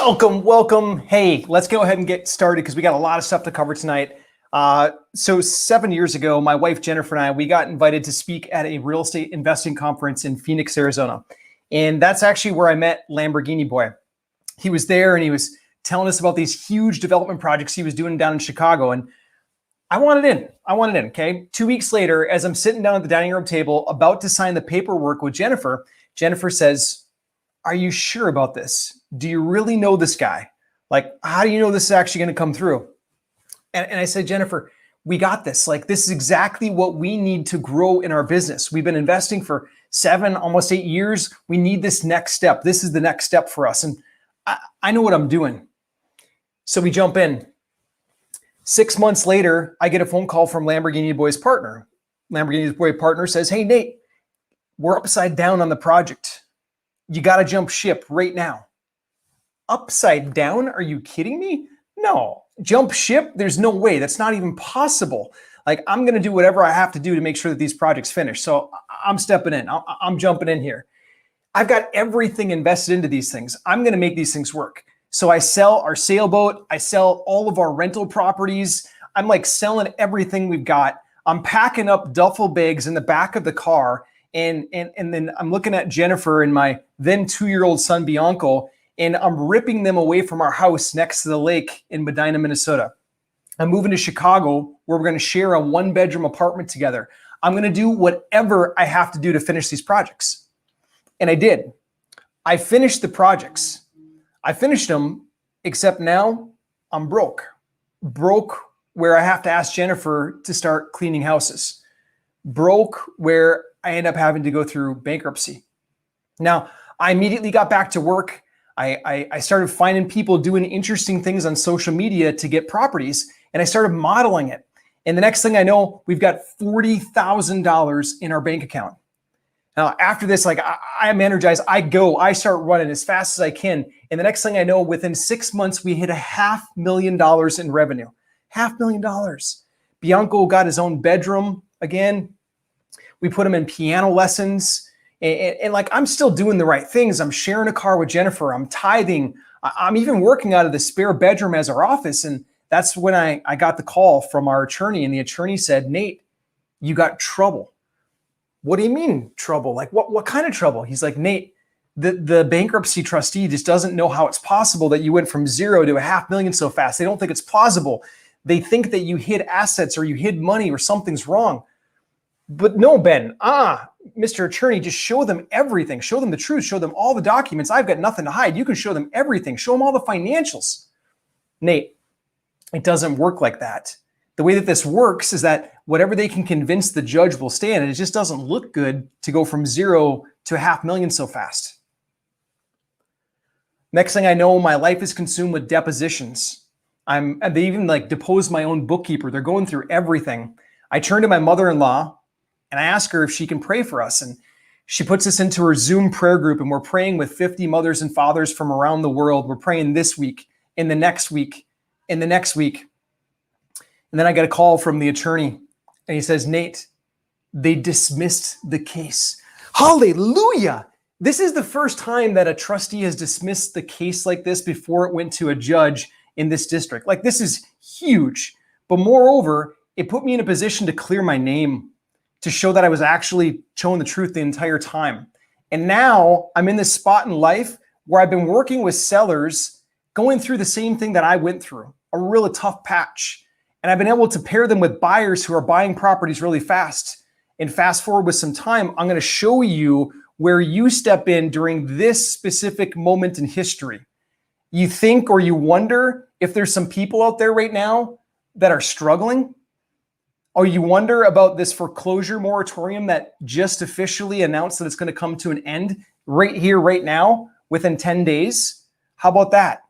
Welcome. Hey, let's go ahead and get started because we got a lot of stuff to cover tonight. So 7 years ago, my wife Jennifer and I, we got invited to speak at a real estate investing conference in Phoenix, Arizona. And that's actually where I met Lamborghini Boy. He was there and he was telling us about these huge development projects he was doing down in Chicago. And I wanted in, okay? 2 weeks later, as I'm sitting down at the dining room table, about to sign the paperwork with Jennifer, Jennifer says, "Are you sure about this? Do you really know this guy? Like, how do you know this is actually going to come through?" And I said, "Jennifer, we got this. Like, this is exactly what we need to grow in our business. We've been investing for 7, almost 8 years. We need this next step. This is the next step for us. And I know what I'm doing." So we jump in. 6 months later, I get a phone call from Lamborghini Boy's partner. Lamborghini Boy partner says, "Hey, Nate, we're upside down on the project. You got to jump ship right now." Upside down? Are you kidding me? No. Jump ship? There's no way. That's not even possible. Like, I'm going to do whatever I have to do to make sure that these projects finish. So I'm stepping in. I'm jumping in here. I've got everything invested into these things. I'm going to make these things work. So I sell our sailboat. I sell all of our rental properties. I'm like selling everything we've got. I'm packing up duffel bags in the back of the car. And then I'm looking at Jennifer and my then 2-year-old son, Bianco, and I'm ripping them away from our house next to the lake in Medina, Minnesota. I'm moving to Chicago where we're going to share a 1-bedroom apartment together. I'm going to do whatever I have to do to finish these projects. And I did. I finished the projects. I finished them, except now I'm broke. Broke where I have to ask Jennifer to start cleaning houses. Broke where I end up having to go through bankruptcy. Now, I immediately got back to work. I started finding people doing interesting things on social media to get properties, and I started modeling it. And the next thing I know, we've got $40,000 in our bank account. Now, after this, like I'm energized. I start running as fast as I can. And the next thing I know, within 6 months, we hit $500,000 in revenue. $500,000. Bianco got his own bedroom again. We put him in piano lessons. And like, I'm still doing the right things. I'm sharing a car with Jennifer. I'm tithing. I'm even working out of the spare bedroom as our office. And that's when I got the call from our attorney. And the attorney said, "Nate, you got trouble." "What do you mean trouble? Like what kind of trouble?" He's like, "Nate, the bankruptcy trustee just doesn't know how it's possible that you went from 0 to $500,000 so fast. They don't think it's plausible. They think that you hid assets or you hid money or something's wrong." "But no, Ben, Mr. Attorney, just show them everything. Show them the truth. Show them all the documents. I've got nothing to hide. You can show them everything. Show them all the financials." "Nate, it doesn't work like that. The way that this works is that whatever they can convince the judge will stand, and it just doesn't look good to go from 0 to $500,000 so fast." Next thing I know, my life is consumed with depositions. They even like deposed my own bookkeeper. They're going through everything. I turn to my mother-in-law and I ask her if she can pray for us. And she puts us into her Zoom prayer group, and we're praying with 50 mothers and fathers from around the world. We're praying this week, in the next week, in the next week. And then I get a call from the attorney and he says, "Nate, they dismissed the case." Hallelujah. This is the first time that a trustee has dismissed the case like this before it went to a judge in this district. Like, this is huge. But moreover, it put me in a position to clear my name, to show that I was actually showing the truth the entire time. And now I'm in this spot in life where I've been working with sellers going through the same thing that I went through, a really tough patch. And I've been able to pair them with buyers who are buying properties really fast. And fast forward with some time, I'm going to show you where you step in during this specific moment in history. You think or you wonder if there's some people out there right now that are struggling? Or you wonder about this foreclosure moratorium that just officially announced that it's going to come to an end right here, right now, within 10 days? How about that?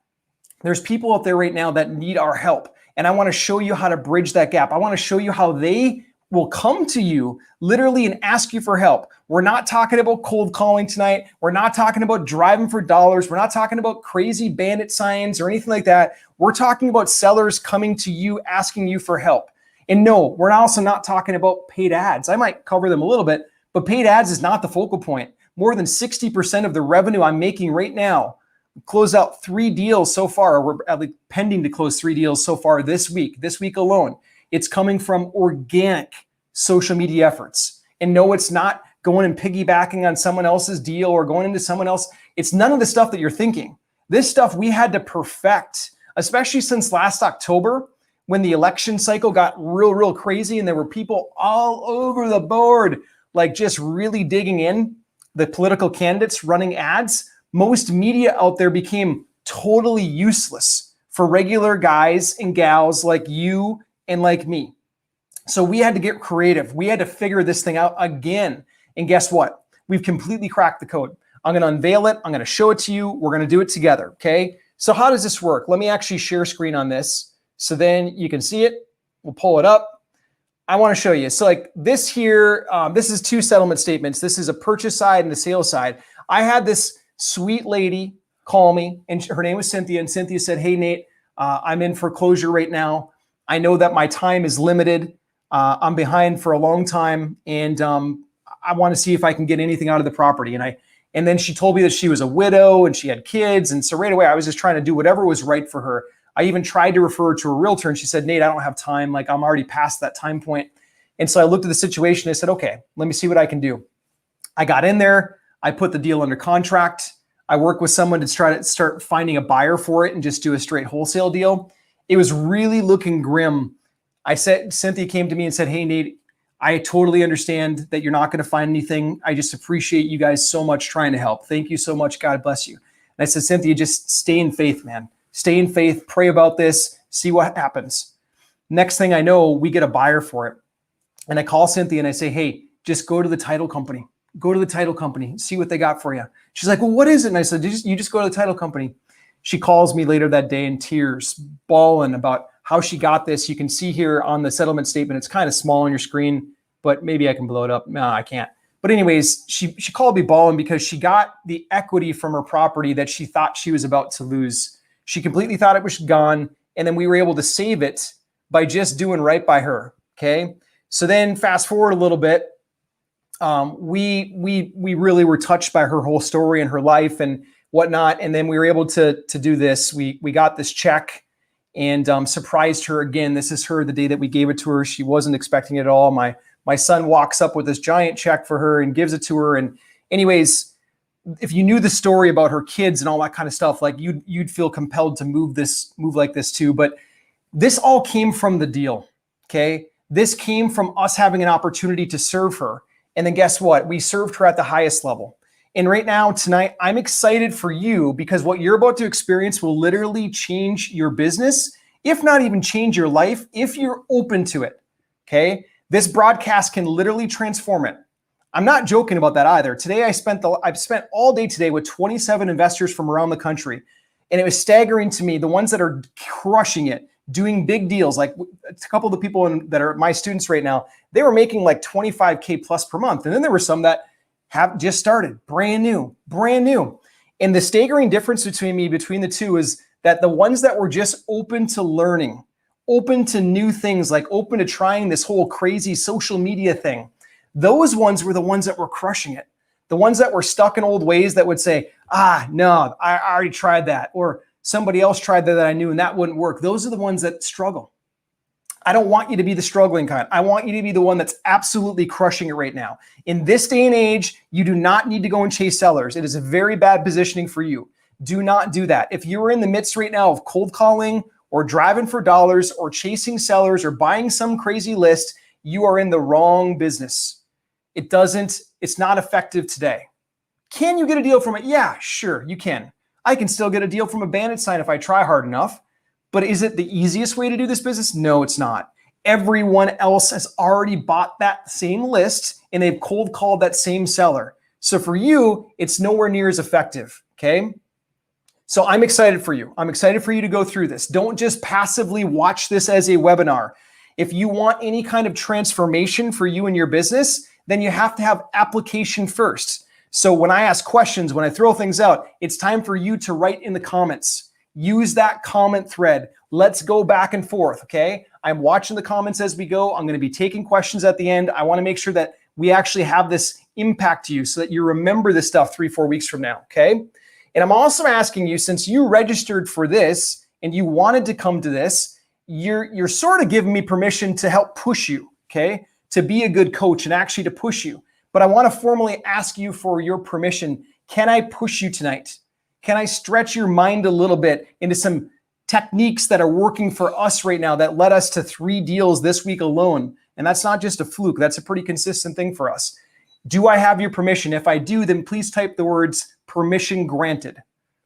There's people out there right now that need our help. And I want to show you how to bridge that gap. I want to show you how they will come to you literally and ask you for help. We're not talking about cold calling tonight. We're not talking about driving for dollars. We're not talking about crazy bandit signs or anything like that. We're talking about sellers coming to you, asking you for help. And no, we're also not talking about paid ads. I might cover them a little bit, but paid ads is not the focal point. More than 60% of the revenue I'm making right now closed out 3 deals so far. We're at least pending to close 3 deals so far this week alone. It's coming from organic social media efforts. And no, it's not going and piggybacking on someone else's deal or going into someone else. It's none of the stuff that you're thinking. This stuff we had to perfect, especially since last October when the election cycle got real crazy and there were people all over the board, like just really digging in, the political candidates running ads. Most media out there became totally useless for regular guys and gals like you and like me. So we had to get creative. We had to figure this thing out again. And guess what? We've completely cracked the code. I'm going to unveil it. I'm going to show it to you. We're going to do it together. Okay. So how does this work? Let me actually share screen on this. So then you can see it. We'll pull it up. I want to show you. So like this here, this is 2 settlement statements. This is a purchase side and the sales side. I had this sweet lady call me and her name was Cynthia. And Cynthia said, "Hey, Nate, I'm in foreclosure right now. I know that my time is limited. I'm behind for a long time. And I want to see if I can get anything out of the property." And then she told me that she was a widow and she had kids. And so right away, I was just trying to do whatever was right for her. I even tried to refer her to a realtor and she said, "Nate, I don't have time. Like I'm already past that time point." And so I looked at the situation. I said, "Okay, let me see what I can do." I got in there. I put the deal under contract. I worked with someone to try to start finding a buyer for it and just do a straight wholesale deal. It was really looking grim. Cynthia came to me and said, "Hey, Nate, I totally understand that you're not going to find anything. I just appreciate you guys so much trying to help. Thank you so much. God bless you." And I said, "Cynthia, just stay in faith, man. Stay in faith. Pray about this. See what happens." Next thing I know, we get a buyer for it. And I call Cynthia and I say, "Hey, just go to the title company. Go to the title company. See what they got for you." She's like, "Well, what is it?" And I said, you just go to the title company." She calls me later that day in tears, bawling about how she got this. You can see here on the settlement statement, it's kind of small on your screen, but maybe I can blow it up. No, I can't. But anyways, she called me bawling because she got the equity from her property that she thought she was about to lose. She completely thought it was gone. And then we were able to save it by just doing right by her. Okay. So then fast forward a little bit. We really were touched by her whole story and her life and whatnot. And then we were able to do this. We got this check and surprised her again. This is her the day that we gave it to her. She wasn't expecting it at all. My son walks up with this giant check for her and gives it to her. And anyways, if you knew the story about her kids and all that kind of stuff, like you'd feel compelled to move like this too. But this all came from the deal. Okay. This came from us having an opportunity to serve her. And then guess what? We served her at the highest level. And right now, tonight, I'm excited for you because what you're about to experience will literally change your business, if not even change your life, if you're open to it. Okay. This broadcast can literally transform it. I'm not joking about that either. Today, I've spent all day today with 27 investors from around the country. And it was staggering to me, the ones that are crushing it, doing big deals. Like a couple of the people that are my students right now, they were making like 25K plus per month. And then there were some that have just started, brand new. And the staggering difference between the two is that the ones that were just open to learning, open to new things, like open to trying this whole crazy social media thing, those ones were the ones that were crushing it. The ones that were stuck in old ways that would say, no, I already tried that. Or somebody else tried that I knew and that wouldn't work. Those are the ones that struggle. I don't want you to be the struggling kind. I want you to be the one that's absolutely crushing it right now. In this day and age, you do not need to go and chase sellers. It is a very bad positioning for you. Do not do that. If you are in the midst right now of cold calling or driving for dollars or chasing sellers or buying some crazy list, you are in the wrong business. It's not effective today. Can you get a deal from it? Yeah, sure, you can. I can still get a deal from a bandit sign if I try hard enough. But is it the easiest way to do this business? No, it's not. Everyone else has already bought that same list and they've cold called that same seller. So for you, it's nowhere near as effective, okay? So I'm excited for you. I'm excited for you to go through this. Don't just passively watch this as a webinar. If you want any kind of transformation for you and your business, then you have to have application first. So when I ask questions, when I throw things out, it's time for you to write in the comments. Use that comment thread. Let's go back and forth, okay? I'm watching the comments as we go. I'm going to be taking questions at the end. I want to make sure that we actually have this impact to you so that you remember this stuff 3-4 weeks from now, okay? And I'm also asking you, since you registered for this and you wanted to come to this, you're sort of giving me permission to help push you, okay? To be a good coach and actually to push you. But I want to formally ask you for your permission. Can I push you tonight? Can I stretch your mind a little bit into some techniques that are working for us right now that led us to 3 deals this week alone? And that's not just a fluke. That's a pretty consistent thing for us. Do I have your permission? If I do, then please type the words permission granted.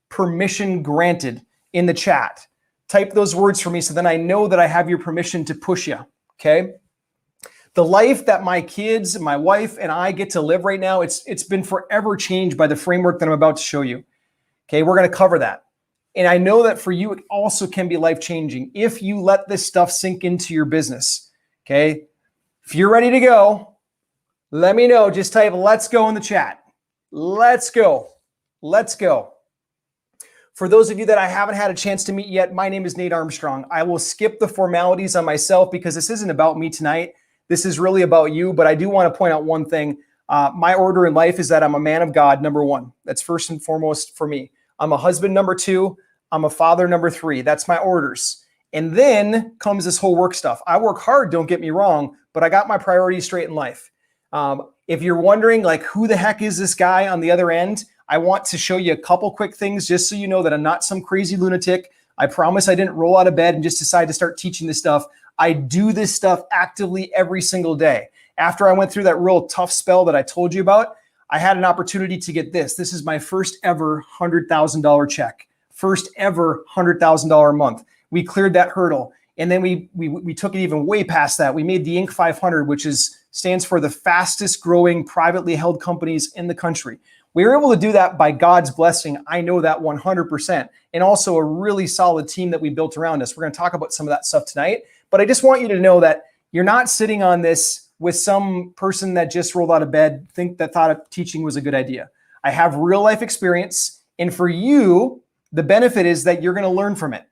Permission granted in the chat. Type those words for me so then I know that I have your permission to push you, okay? The life that my kids, my wife, and I get to live right now, it's been forever changed by the framework that I'm about to show you. Okay, we're going to cover that. And I know that for you, it also can be life-changing if you let this stuff sink into your business. Okay, if you're ready to go, let me know. Just type "let's go" in the chat. Let's go. Let's go. For those of you that I haven't had a chance to meet yet, my name is Nate Armstrong. I will skip the formalities on myself because this isn't about me tonight. This is really about you, but I do want to point out one thing. My order in life is that I'm a man of God, number 1. That's first and foremost for me. I'm a husband, number 2. I'm a father, number 3. That's my orders. And then comes this whole work stuff. I work hard, don't get me wrong, but I got my priorities straight in life. If you're wondering, like, who the heck is this guy on the other end? I want to show you a couple quick things just so you know that I'm not some crazy lunatic. I promise I didn't roll out of bed and just decide to start teaching this stuff. I do this stuff actively every single day. After I went through that real tough spell that I told you about, I had an opportunity to get this. This is my first ever $100,000 check. First ever $100,000 a month. We cleared that hurdle. And then we took it even way past that. We made the Inc. 500, which stands for the fastest growing privately held companies in the country. We were able to do that by God's blessing. I know that 100%. And also a really solid team that we built around us. We're going to talk about some of that stuff tonight. But I just want you to know that you're not sitting on this with some person that just rolled out of bed, thought teaching was a good idea. I have real life experience. And for you, the benefit is that you're going to learn from it.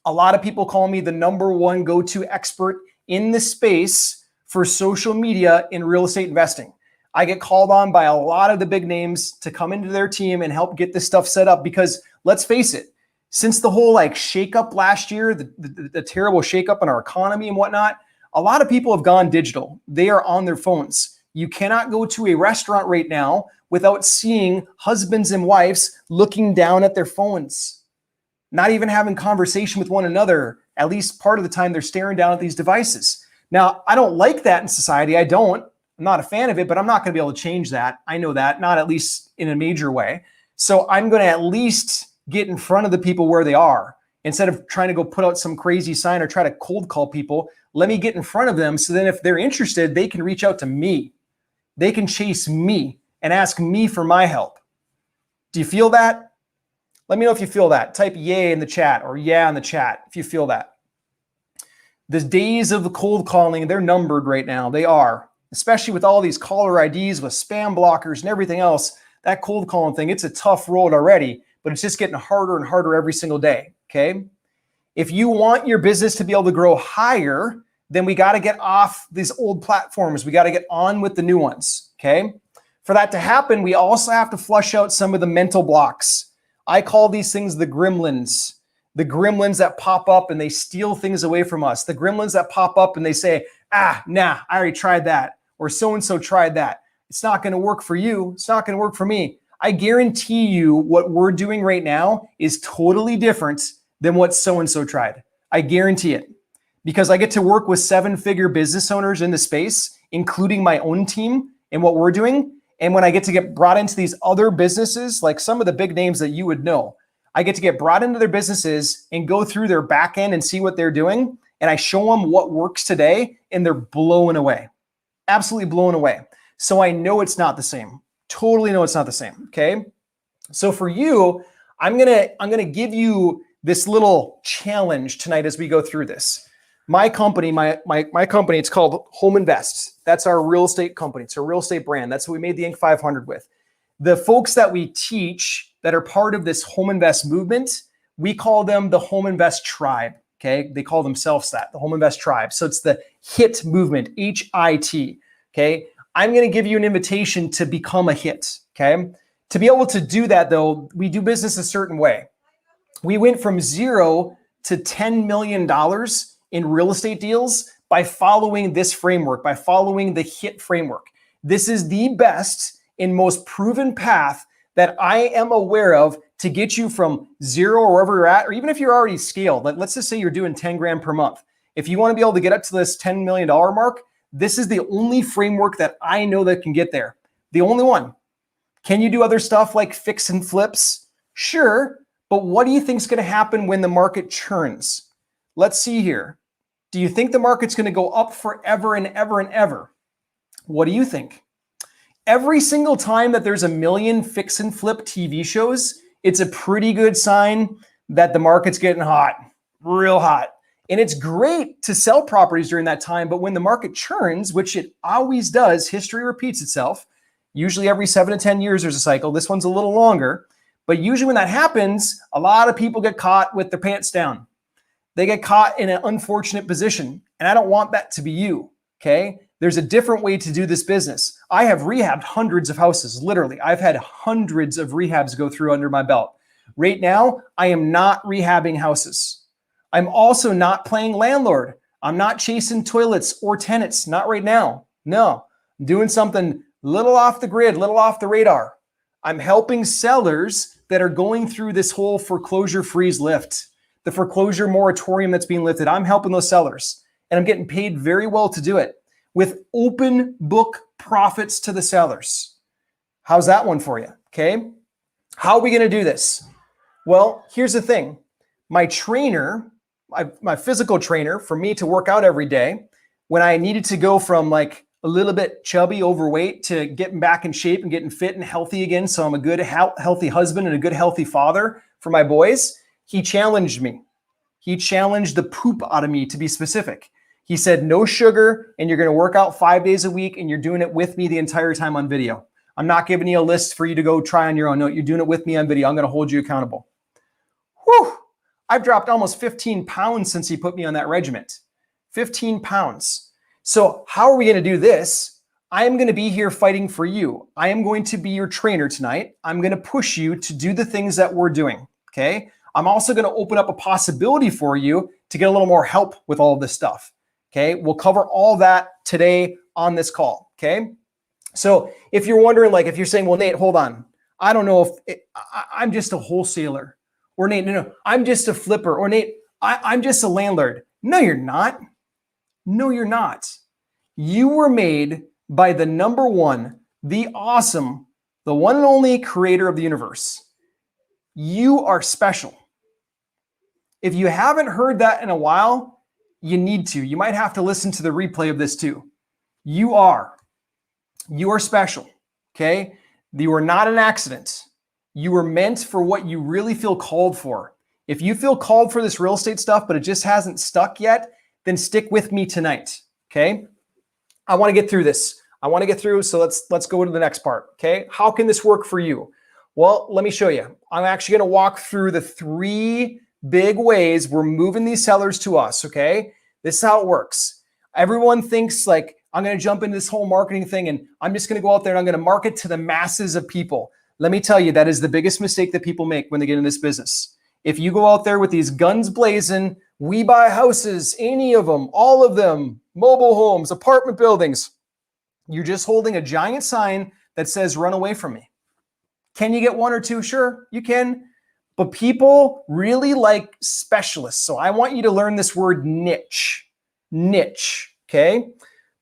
A lot of people call me the number 1 go-to expert in the space for social media in real estate investing. I get called on by a lot of the big names to come into their team and help get this stuff set up because let's face it, since the whole ShakeUp last year, the terrible shakeup in our economy and whatnot, a lot of people have gone digital. They are on their phones. You cannot go to a restaurant right now without seeing husbands and wives looking down at their phones, not even having conversation with one another. At least part of the time they're staring down at these devices. Now, I don't like that in society. I'm not a fan of it, but I'm not going to be able to change that. I know that, not at least in a major way. So I'm going to at least get in front of the people where they are. Instead of trying to go put out some crazy sign or try to cold call people, let me get in front of them. So then if they're interested, they can reach out to me. They can chase me and ask me for my help. Do you feel that? Let me know if you feel that. Type yay in the chat or yeah in the chat if you feel that. The days of the cold calling, they're numbered right now. They are. Especially with all these caller IDs with spam blockers and everything else, that cold calling thing, it's a tough road already, but it's just getting harder and harder every single day, okay? If you want your business to be able to grow higher, then we got to get off these old platforms. We got to get on with the new ones, okay? For that to happen, we also have to flush out some of the mental blocks. I call these things the gremlins that pop up and they steal things away from us. The gremlins that pop up and they say, nah, I already tried that. Or so-and-so tried that. It's not going to work for you. It's not going to work for me. I guarantee you what we're doing right now is totally different than what so-and-so tried. I guarantee it. Because I get to work with 7-figure business owners in the space, including my own team and what we're doing. And when I get to get brought into these other businesses, like some of the big names that you would know, I get to get brought into their businesses and go through their back end and see what they're doing. And I show them what works today and they're blown away. Absolutely blown away. So I know it's not the same. Totally know it's not the same. Okay. So for you, I'm gonna give you this little challenge tonight as we go through this. My company, my company, it's called Home Invest. That's our real estate company. It's a real estate brand. That's what we made the Inc. 500 with. The folks that we teach that are part of this Home Invest movement, we call them the Home Invest Tribe. Okay, they call themselves that, the Home Invest Tribe. So it's the HIT movement, HIT. Okay, I'm going to give you an invitation to become a HIT. Okay, To be able to do that though, we do business a certain way. We went from 0 to $10 million in real estate deals by following this framework, by following the HIT framework. This is the best and most proven path that I am aware of to get you from 0 or wherever you're at, or even if you're already scaled, like let's just say you're doing 10 grand per month. If you want to be able to get up to this $10 million mark, this is the only framework that I know that can get there. The only one. Can you do other stuff like fix and flips? Sure. But what do you think is going to happen when the market churns? Let's see here. Do you think the market's going to go up forever and ever and ever? What do you think? Every single time that there's a million fix and flip TV shows, it's a pretty good sign that the market's getting hot, real hot. And it's great to sell properties during that time, but when the market churns, which it always does, history repeats itself. Usually every 7 to 10 years there's a cycle. This one's a little longer, but usually when that happens, a lot of people get caught with their pants down. They get caught in an unfortunate position, and I don't want that to be you, okay? There's a different way to do this business. I have rehabbed hundreds of houses, literally. I've had hundreds of rehabs go through under my belt. Right now, I am not rehabbing houses. I'm also not playing landlord. I'm not chasing toilets or tenants, not right now. No, I'm doing something little off the grid, little off the radar. I'm helping sellers that are going through this whole foreclosure freeze lift, the foreclosure moratorium that's being lifted. I'm helping those sellers, and I'm getting paid very well to do it with open book profits to the sellers. How's that one for you? Okay. How are we going to do this? Well, here's the thing. My trainer, my physical trainer, for me to work out every day, when I needed to go from like a little bit chubby, overweight to getting back in shape and getting fit and healthy again, so I'm a good, healthy husband and a good, healthy father for my boys, he challenged me. He challenged the poop out of me, to be specific. He said, no sugar, and you're going to work out 5 days a week, and you're doing it with me the entire time on video. I'm not giving you a list for you to go try on your own. No, you're doing it with me on video. I'm going to hold you accountable. Whew. I've dropped almost 15 pounds since he put me on that regiment. 15 pounds. So how are we going to do this? I am going to be here fighting for you. I am going to be your trainer tonight. I'm going to push you to do the things that we're doing. Okay. I'm also going to open up a possibility for you to get a little more help with all of this stuff. Okay. We'll cover all that today on this call. Okay. So if you're wondering, like, if you're saying, well, Nate, hold on. I don't know if I'm just a wholesaler, or Nate, no, I'm just a flipper, or Nate, I'm just a landlord. No, you're not. No, you're not. You were made by the number one, the awesome, the one and only creator of the universe. You are special. If you haven't heard that in a while, you need to. You might have to listen to the replay of this too. You are special, okay? You are not an accident. You were meant for what you really feel called for. If you feel called for this real estate stuff, but it just hasn't stuck yet, then stick with me tonight, okay? I want to get through this. So let's go to the next part, okay? How can this work for you? Well, let me show you. I'm actually going to walk through the 3 big ways we're moving these sellers to us, okay? This is how it works. Everyone thinks like, I'm going to jump into this whole marketing thing and I'm just going to go out there and I'm going to market to the masses of people. Let me tell you, that is the biggest mistake that people make when they get in this business. If you go out there with these guns blazing, we buy houses, any of them, all of them, mobile homes, apartment buildings, you're just holding a giant sign that says, run away from me. Can you get 1 or 2? Sure, you can. But people really like specialists. So I want you to learn this word niche. Niche, okay?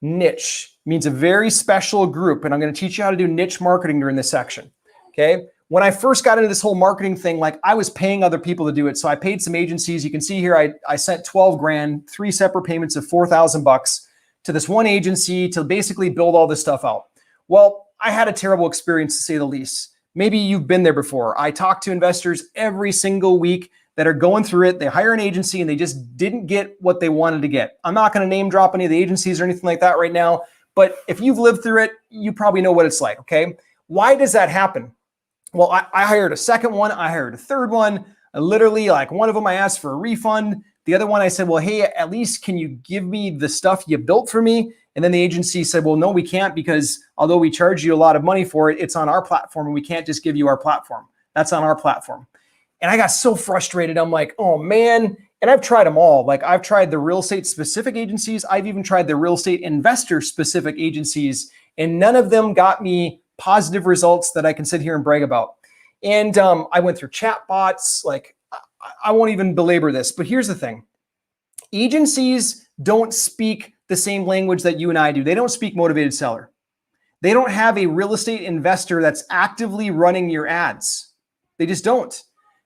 Niche means a very special group. And I'm going to teach you how to do niche marketing during this section, okay? When I first got into this whole marketing thing, like I was paying other people to do it. So I paid some agencies. You can see here, I sent 12 grand, 3 separate payments of $4,000 to this one agency to basically build all this stuff out. Well, I had a terrible experience, to say the least. Maybe you've been there before. I talk to investors every single week that are going through it. They hire an agency and they just didn't get what they wanted to get. I'm not going to name drop any of the agencies or anything like that right now, but if you've lived through it, you probably know what it's like, okay? Why does that happen? Well, I hired a second one. I hired a third one. Literally, like one of them, I asked for a refund. The other one, I said, well, hey, at least can you give me the stuff you built for me? And then the agency said, well, no, we can't, because although we charge you a lot of money for it, it's on our platform and we can't just give you our platform. That's on our platform. And I got so frustrated. I'm like, oh man. And I've tried them all. Like, I've tried the real estate specific agencies. I've even tried the real estate investor specific agencies, and none of them got me positive results that I can sit here and brag about. And I went through chat bots. Like, I won't even belabor this, but here's the thing. Agencies don't speak the same language that you and I do. They don't speak motivated seller. They don't have a real estate investor that's actively running your ads. They just don't.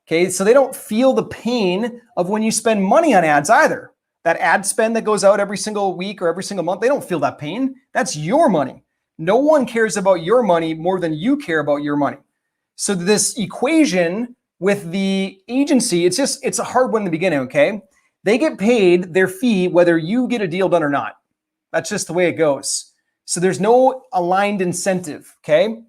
Okay, so they don't feel the pain of when you spend money on ads either. That ad spend that goes out every single week or every single month, they don't feel that pain. That's your money. No one cares about your money more than you care about your money. So this equation with the agency, it's a hard one in the beginning, okay? They get paid their fee whether you get a deal done or not. That's just the way it goes. So there's no aligned incentive, okay?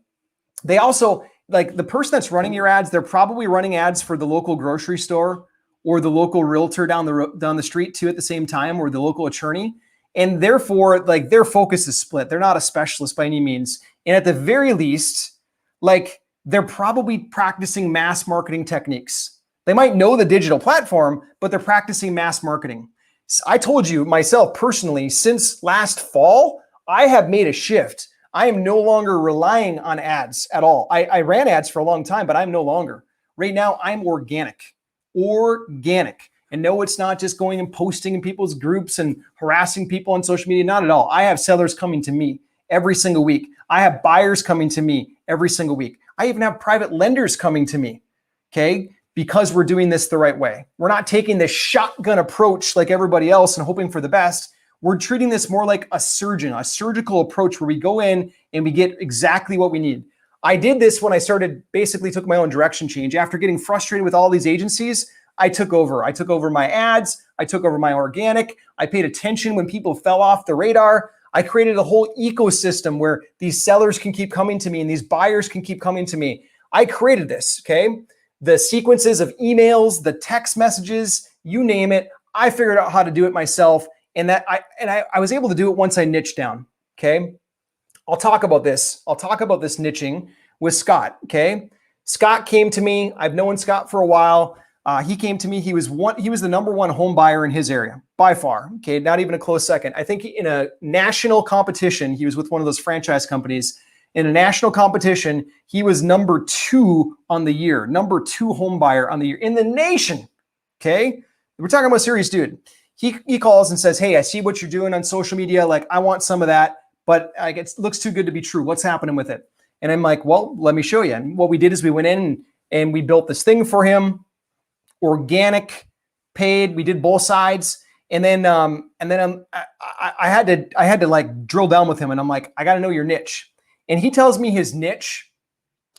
They also, like, the person that's running your ads, they're probably running ads for the local grocery store or the local realtor down the street too at the same time, or the local attorney. And therefore, like, their focus is split. They're not a specialist by any means. And at the very least, like, they're probably practicing mass marketing techniques. They might know the digital platform, but they're practicing mass marketing. I told you myself personally, since last fall, I have made a shift. I am no longer relying on ads at all. I ran ads for a long time, but I'm no longer. Right now, I'm organic. And no, it's not just going and posting in people's groups and harassing people on social media. Not at all. I have sellers coming to me every single week. I have buyers coming to me every single week. I even have private lenders coming to me, okay? Because we're doing this the right way. We're not taking this shotgun approach like everybody else and hoping for the best. We're treating this more like a surgeon, a surgical approach where we go in and we get exactly what we need. I did this when I basically took my own direction change. After getting frustrated with all these agencies, I took over. I took over my ads. I took over my organic. I paid attention when people fell off the radar. I created a whole ecosystem where these sellers can keep coming to me and these buyers can keep coming to me. I created this, okay? The sequences of emails, the text messages, you name it. I figured out how to do it myself. And I was able to do it once I niched down, okay? I'll talk about this. I'll talk about this niching with Scott, okay? Scott came to me. I've known Scott for a while. He came to me. He was the number one home buyer in his area by far, okay? Not even a close second. I think in a national competition, he was with one of those franchise companies. In a national competition, he was number 2 on the year, number 2 home buyer on the year in the nation, okay? We're talking about a serious dude. He calls and says, hey, I see what you're doing on social media. Like, I want some of that, but it looks too good to be true. What's happening with it? And I'm like, well, let me show you. And what we did is we went in and we built this thing for him, organic, paid. We did both sides. And then I had to like drill down with him. And I'm like, I got to know your niche. And he tells me his niche.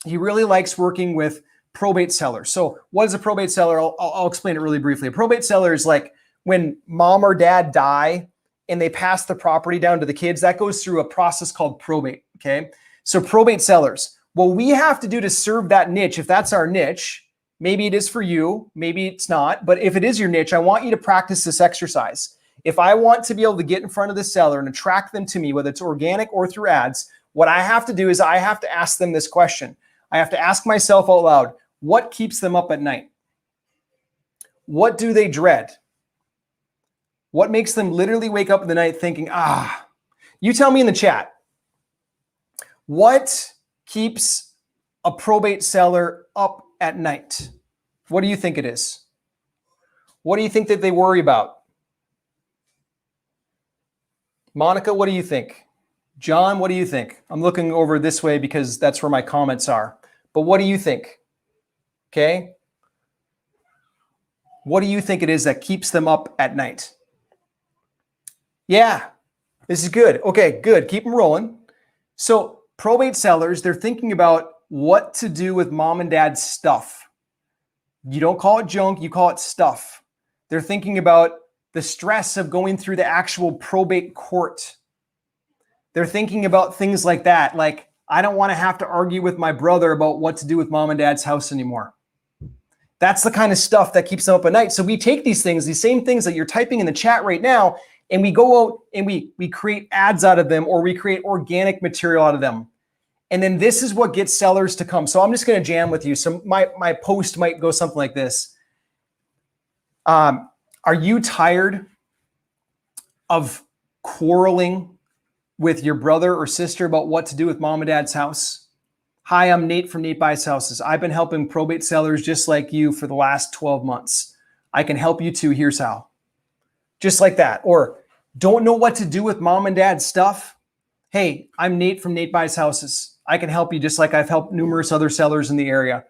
He really likes working with probate sellers. So what is a probate seller? I'll explain it really briefly. A probate seller is like when mom or dad die and they pass the property down to the kids. That goes through a process called probate, okay? So probate sellers, what we have to do to serve that niche, if that's our niche, maybe it is for you, maybe it's not, but if it is your niche, I want you to practice this exercise. If I want to be able to get in front of the seller and attract them to me, whether it's organic or through ads, what I have to do is I have to ask them this question. I have to ask myself out loud, what keeps them up at night? What do they dread? What makes them literally wake up in the night thinking, you tell me in the chat, what keeps a probate seller up at night? What do you think it is? What do you think that they worry about? Monica, what do you think? John, what do you think? I'm looking over this way because that's where my comments are. But what do you think? Okay. What do you think it is that keeps them up at night? Yeah, this is good. Okay, good. Keep them rolling. So probate sellers, they're thinking about what to do with mom and dad's stuff. You don't call it junk, you call it stuff. They're thinking about the stress of going through the actual probate court. They're thinking about things like that. Like, I don't want to have to argue with my brother about what to do with mom and dad's house anymore. That's the kind of stuff that keeps them up at night. So we take these things, these same things that you're typing in the chat right now, and we go out and we create ads out of them, or we create organic material out of them. And then this is what gets sellers to come. So I'm just going to jam with you. So my post might go something like this. Are you tired of quarreling with your brother or sister about what to do with mom and dad's house? Hi, I'm Nate from Nate Buys Houses. I've been helping probate sellers just like you for the last 12 months. I can help you too. Here's how. Just like that. Or don't know what to do with mom and dad's stuff? Hey, I'm Nate from Nate Buys Houses. I can help you just like I've helped numerous other sellers in the area.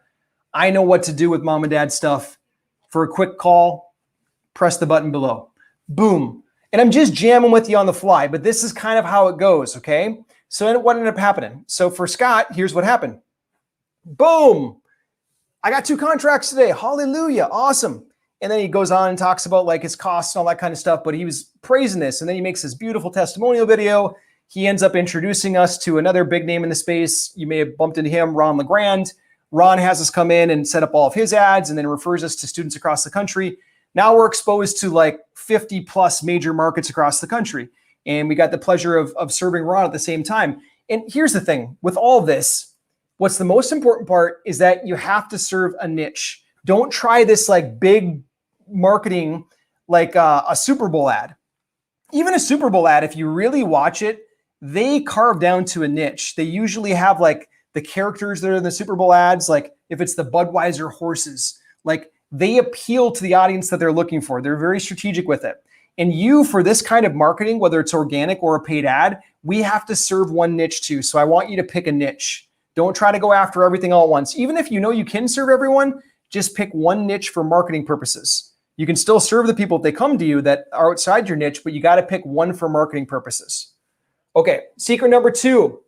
I know what to do with mom and dad's stuff. For a quick call, press the button below. Boom. And I'm just jamming with you on the fly, but this is kind of how it goes, okay? So what ended up happening? So for Scott, here's what happened. Boom. I got 2 contracts today. Hallelujah. Awesome. And then he goes on and talks about like his costs and all that kind of stuff, but he was praising this. And then he makes this beautiful testimonial video. He ends up introducing us to another big name in the space. You may have bumped into him, Ron LeGrand. Ron has us come in and set up all of his ads and then refers us to students across the country. Now we're exposed to like 50 plus major markets across the country. And we got the pleasure of serving Ron at the same time. And here's the thing with all this, what's the most important part is that you have to serve a niche. Don't try this like big marketing, like a Super Bowl ad. Even a Super Bowl ad, if you really watch it, they carve down to a niche. They usually have like the characters that are in the Super Bowl ads, like if it's the Budweiser horses, like they appeal to the audience that they're looking for. They're very strategic with it. And you, for this kind of marketing, whether it's organic or a paid ad, we have to serve one niche too. So I want you to pick a niche. Don't try to go after everything all at once. Even if you know you can serve everyone, just pick one niche for marketing purposes. You can still serve the people if they come to you that are outside your niche, but you got to pick one for marketing purposes. Okay, secret number 2.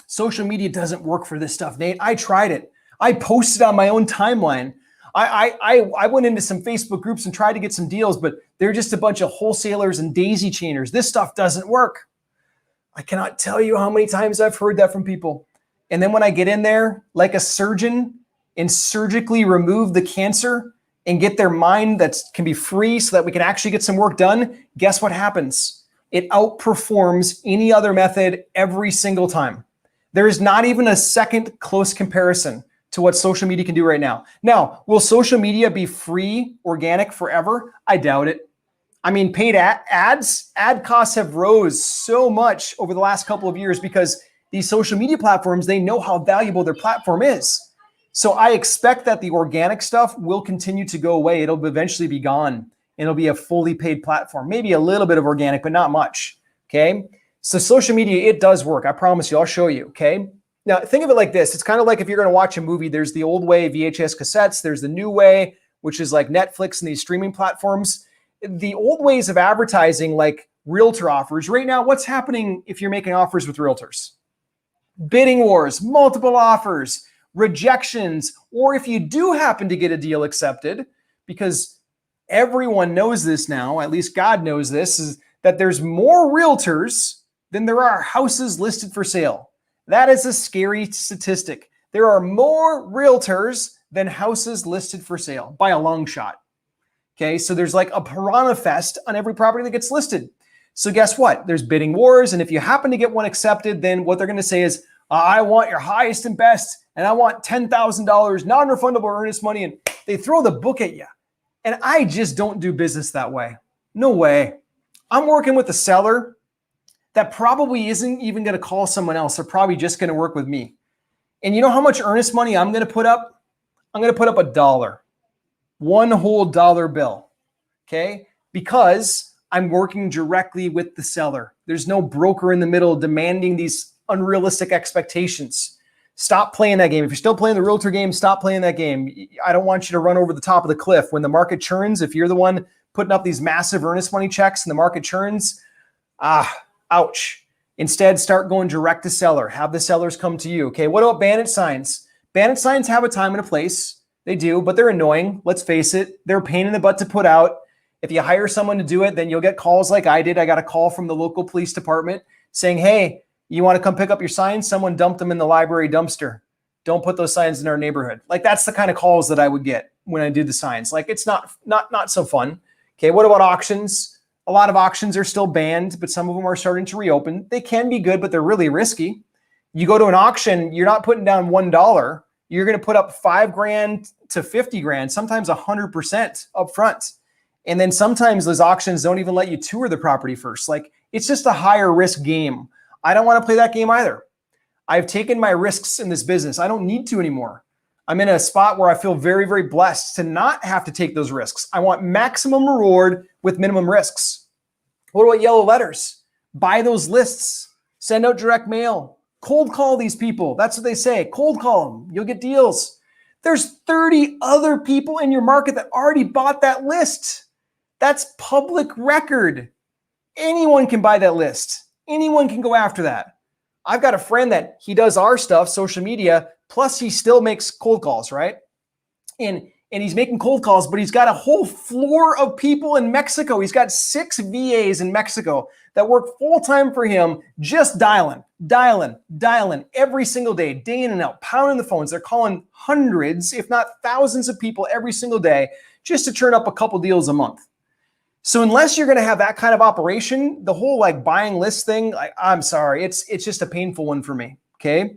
Social media doesn't work for this stuff, Nate. I tried it. I posted on my own timeline. I went into some Facebook groups and tried to get some deals, but they're just a bunch of wholesalers and daisy chainers. This stuff doesn't work. I cannot tell you how many times I've heard that from people. And then when I get in there, like a surgeon, and surgically remove the cancer and get their mind that can be free so that we can actually get some work done, guess what happens? It outperforms any other method every single time. There is not even a second close comparison to what social media can do right now. Now, will social media be free, organic forever? I doubt it. I mean, paid ads, ad costs have rose so much over the last couple of years because these social media platforms, they know how valuable their platform is. So I expect that the organic stuff will continue to go away. It'll eventually be gone and it'll be a fully paid platform. Maybe a little bit of organic, but not much, okay? So social media, it does work. I promise you, I'll show you, okay? Now, think of it like this. It's kind of like if you're going to watch a movie, there's the old way, VHS cassettes. There's the new way, which is like Netflix and these streaming platforms. The old ways of advertising, like realtor offers. Right now, what's happening if you're making offers with realtors? Bidding wars, multiple offers, rejections, or if you do happen to get a deal accepted, because everyone knows this now, at least God knows this, is that there's more realtors than there are houses listed for sale. That is a scary statistic. There are more realtors than houses listed for sale by a long shot. Okay, so there's like a piranha fest on every property that gets listed. So guess what? There's bidding wars, and if you happen to get one accepted, then what they're going to say is, I want your highest and best, and I want $10,000 non-refundable earnest money, and they throw the book at you. And I just don't do business that way. No way. I'm working with a seller that probably isn't even going to call someone else. They're probably just going to work with me. And you know how much earnest money I'm going to put up? I'm going to put up $1. One whole dollar bill. Okay? Because I'm working directly with the seller. There's no broker in the middle demanding these unrealistic expectations. Stop playing that game. If you're still playing the realtor game, stop playing that game. I don't want you to run over the top of the cliff. When the market churns, if you're the one putting up these massive earnest money checks and the market churns, ouch. Instead, start going direct to seller. Have the sellers come to you. Okay, what about bandit signs? Bandit signs have a time and a place. They do, but they're annoying. Let's face it. They're a pain in the butt to put out. If you hire someone to do it, then you'll get calls like I did. I got a call from the local police department saying, hey, you want to come pick up your signs? Someone dumped them in the library dumpster. Don't put those signs in our neighborhood. Like, that's the kind of calls that I would get. when I do the signs. Like it's not so fun. Okay, what about auctions? A lot of auctions are still banned, but some of them are starting to reopen. They can be good, but they're really risky. You go to an auction, you're not putting down $1. You're going to put up $5,000 to $50,000, sometimes 100% up front. And then sometimes those auctions don't even let you tour the property first. Like it's just a higher risk game. I don't want to play that game either. I've taken my risks in this business. I don't need to anymore. I'm in a spot where I feel very, very blessed to not have to take those risks. I want maximum reward with minimum risks. What about yellow letters? Buy those lists. Send out direct mail. Cold call these people. That's what they say. Cold call them. You'll get deals. There's 30 other people in your market that already bought that list. That's public record. Anyone can buy that list. Anyone can go after that. I've got a friend that he does our stuff, social media, plus he still makes cold calls, right? And he's making cold calls, but he's got a whole floor of people in Mexico. He's got 6 VAs in Mexico that work full-time for him, just dialing every single day, day in and out, pounding the phones. They're calling hundreds, if not thousands of people every single day just to turn up a couple deals a month. So unless you're going to have that kind of operation, the whole like buying list thing, I'm sorry, it's just a painful one for me, okay?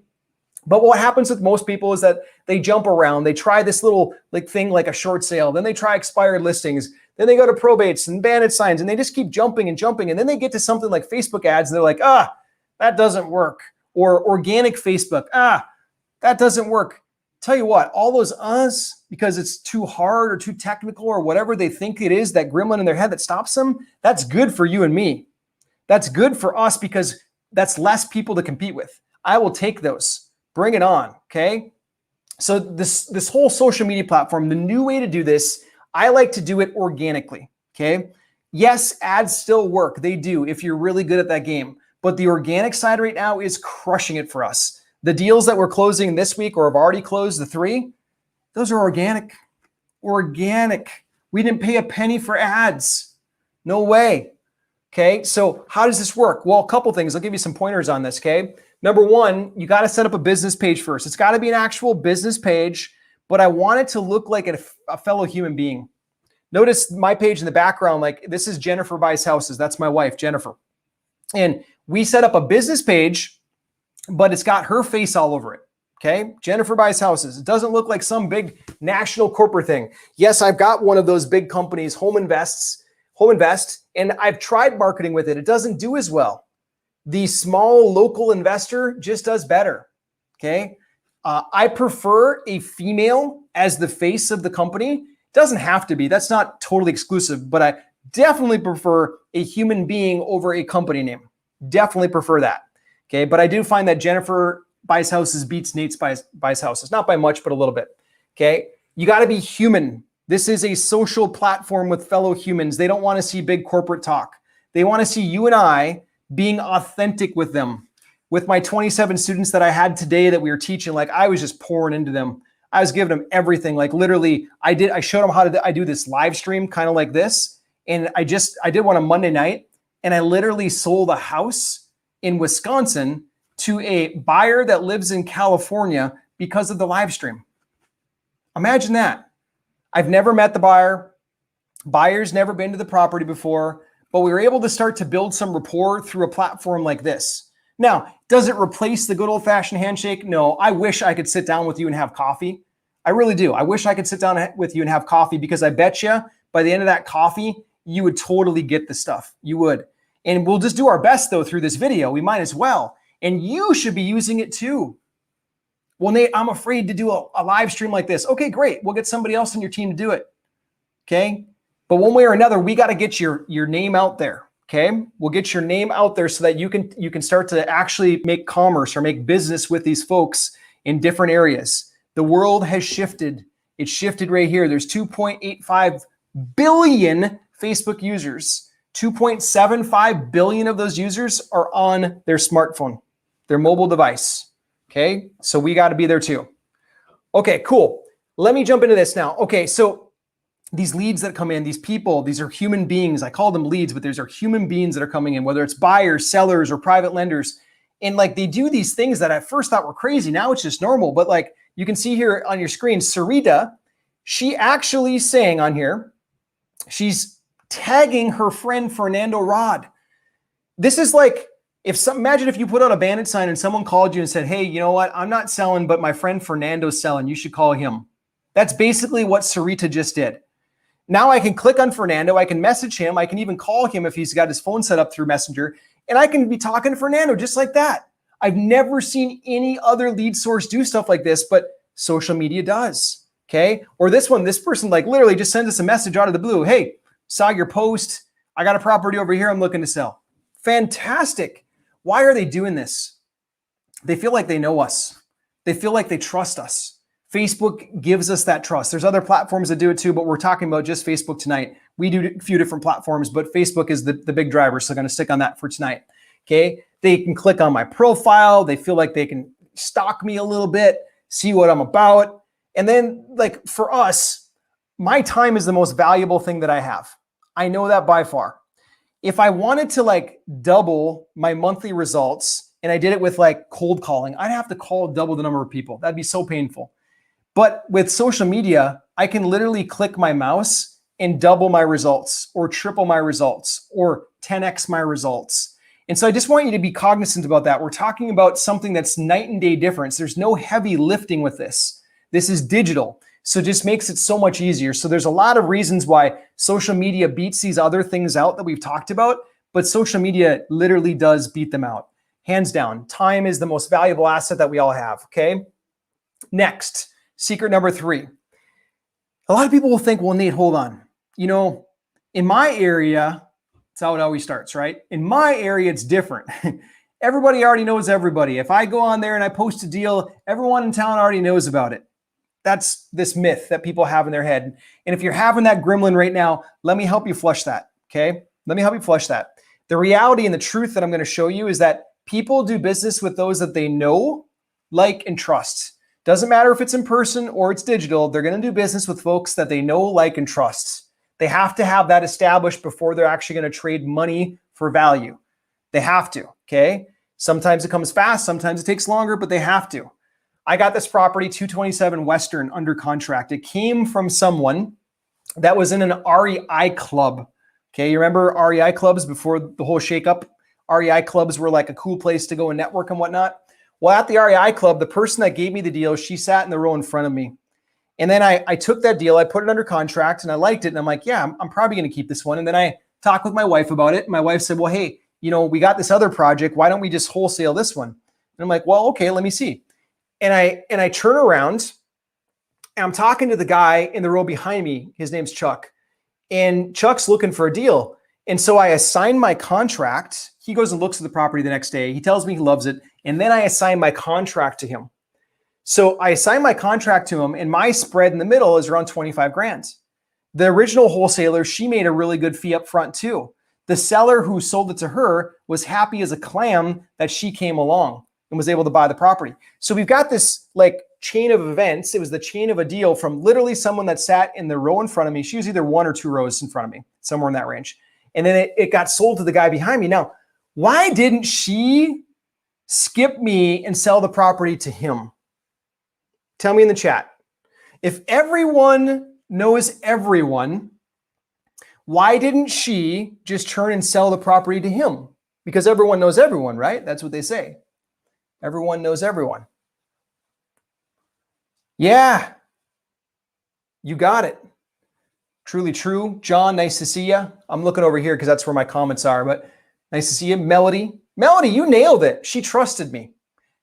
But what happens with most people is that they jump around. They try this little like thing like a short sale. Then they try expired listings. Then they go to probates and bandit signs, and they just keep jumping and jumping. And then they get to something like Facebook ads, and they're like, that doesn't work. Or organic Facebook, that doesn't work. Tell you what, all those because it's too hard or too technical or whatever they think it is, that gremlin in their head that stops them, that's good for you and me. That's good for us because that's less people to compete with. I will take those. Bring it on, okay? So this whole social media platform, the new way to do this, I like to do it organically, okay? Yes, ads still work. They do if you're really good at that game. But the organic side right now is crushing it for us. The deals that we're closing this week or have already closed, the 3, those are organic. Organic. We didn't pay a penny for ads. No way. Okay, so how does this work? Well, a couple things. I'll give you some pointers on this, okay? Number 1, you got to set up a business page first. It's got to be an actual business page, but I want it to look like a fellow human being. Notice my page in the background, like this is Jennifer Buys Houses. That's my wife, Jennifer. And we set up a business page, but it's got her face all over it. Okay. Jennifer Buys Houses. It doesn't look like some big national corporate thing. Yes, I've got one of those big companies, Home Invest, and I've tried marketing with it. It doesn't do as well. The small local investor just does better. Okay. I prefer a female as the face of the company. Doesn't have to be. That's not totally exclusive, but I definitely prefer a human being over a company name. Definitely prefer that. Okay, but I do find that Jennifer Buys Houses beats Nate Buys Houses. Not by much, but a little bit. Okay, you got to be human. This is a social platform with fellow humans. They don't want to see big corporate talk. They want to see you and I being authentic with them. With my 27 students that I had today that we were teaching, like I was just pouring into them. I was giving them everything. Like literally, I showed them how I do this live stream kind of like this. And I did one on Monday night, and I literally sold a house in Wisconsin to a buyer that lives in California because of the live stream. Imagine that. I've never met the buyer. Buyer's never been to the property before, but we were able to start to build some rapport through a platform like this. Now, does it replace the good old-fashioned handshake? No. I wish I could sit down with you and have coffee. I really do. I wish I could sit down with you and have coffee, because I bet you by the end of that coffee, you would totally get the stuff. You would. And we'll just do our best, though, through this video. We might as well. And you should be using it, too. Well, Nate, I'm afraid to do a live stream like this. Okay, great. We'll get somebody else on your team to do it. Okay? But one way or another, we got to get your name out there. Okay? We'll get your name out there so that you can start to actually make commerce or make business with these folks in different areas. The world has shifted. It's shifted right here. There's 2.85 billion Facebook users. 2.75 billion of those users are on their smartphone, their mobile device. Okay, so we got to be there too. Okay, cool. Let me jump into this now. Okay, so these leads that come in, these people, these are human beings. I call them leads, but these are human beings that are coming in, whether it's buyers, sellers, or private lenders. And like they do these things that I first thought were crazy. Now it's just normal. But like you can see here on your screen, Sarita, she actually saying on here, she's tagging her friend Fernando Rod. This is like, imagine if you put out a bandit sign and someone called you and said, hey, you know what? I'm not selling, but my friend Fernando's selling. You should call him. That's basically what Sarita just did. Now I can click on Fernando. I can message him. I can even call him if he's got his phone set up through Messenger. And I can be talking to Fernando just like that. I've never seen any other lead source do stuff like this, but social media does. Okay. Or this person like literally just sends us a message out of the blue. Hey, saw your post. I got a property over here I'm looking to sell. Fantastic. Why are they doing this? They feel like they know us. They feel like they trust us. Facebook gives us that trust. There's other platforms that do it too, but we're talking about just Facebook tonight. We do a few different platforms, but Facebook is the big driver. So I'm going to stick on that for tonight. Okay. They can click on my profile. They feel like they can stalk me a little bit, see what I'm about. And then like for us, my time is the most valuable thing that I have. I know that by far. If I wanted to like double my monthly results and I did it with like cold calling, I'd have to call double the number of people. That'd be so painful. But with social media, I can literally click my mouse and double my results or triple my results or 10x my results. And so I just want you to be cognizant about that. We're talking about something that's night and day difference. There's no heavy lifting with this. This is digital. So it just makes it so much easier. So there's a lot of reasons why social media beats these other things out that we've talked about, but social media literally does beat them out. Hands down, time is the most valuable asset that we all have, okay? Next, secret number 3. A lot of people will think, well, Nate, hold on. You know, in my area, that's how it always starts, right? In my area, it's different. Everybody already knows everybody. If I go on there and I post a deal, everyone in town already knows about it. That's this myth that people have in their head. And if you're having that gremlin right now, let me help you flush that, okay? Let me help you flush that. The reality and the truth that I'm going to show you is that people do business with those that they know, like, and trust. Doesn't matter if it's in person or it's digital, they're going to do business with folks that they know, like, and trust. They have to have that established before they're actually going to trade money for value. They have to, okay? Sometimes it comes fast, sometimes it takes longer, but they have to. I got this property, 227 Western, under contract. It came from someone that was in an REI club. Okay, you remember REI clubs before the whole ShakeUp? REI clubs were like a cool place to go and network and whatnot. Well, at the REI club, the person that gave me the deal, she sat in the row in front of me. And then I took that deal, I put it under contract, and I liked it. And I'm like, yeah, I'm probably going to keep this one. And then I talked with my wife about it. My wife said, well, hey, you know, we got this other project. Why don't we just wholesale this one? And I'm like, well, okay, let me see. And I turn around and I'm talking to the guy in the row behind me. His name's Chuck. And Chuck's looking for a deal. And so I assign my contract. He goes and looks at the property the next day. He tells me he loves it. And then I assign my contract to him. So I assign my contract to him and my spread in the middle is around 25 grand. The original wholesaler, she made a really good fee up front too. The seller who sold it to her was happy as a clam that she came along and was able to buy the property. So we've got this like chain of events. It was the chain of a deal from literally someone that sat in the row in front of me. She was either 1 or 2 rows in front of me, somewhere in that range. And then it got sold to the guy behind me. Now, why didn't she skip me and sell the property to him? Tell me in the chat. If everyone knows everyone, why didn't she just turn and sell the property to him? Because everyone knows everyone, right? That's what they say. Everyone knows everyone. Yeah, you got it. Truly true. John, nice to see you. I'm looking over here because that's where my comments are, but nice to see you. Melody, you nailed it. She trusted me.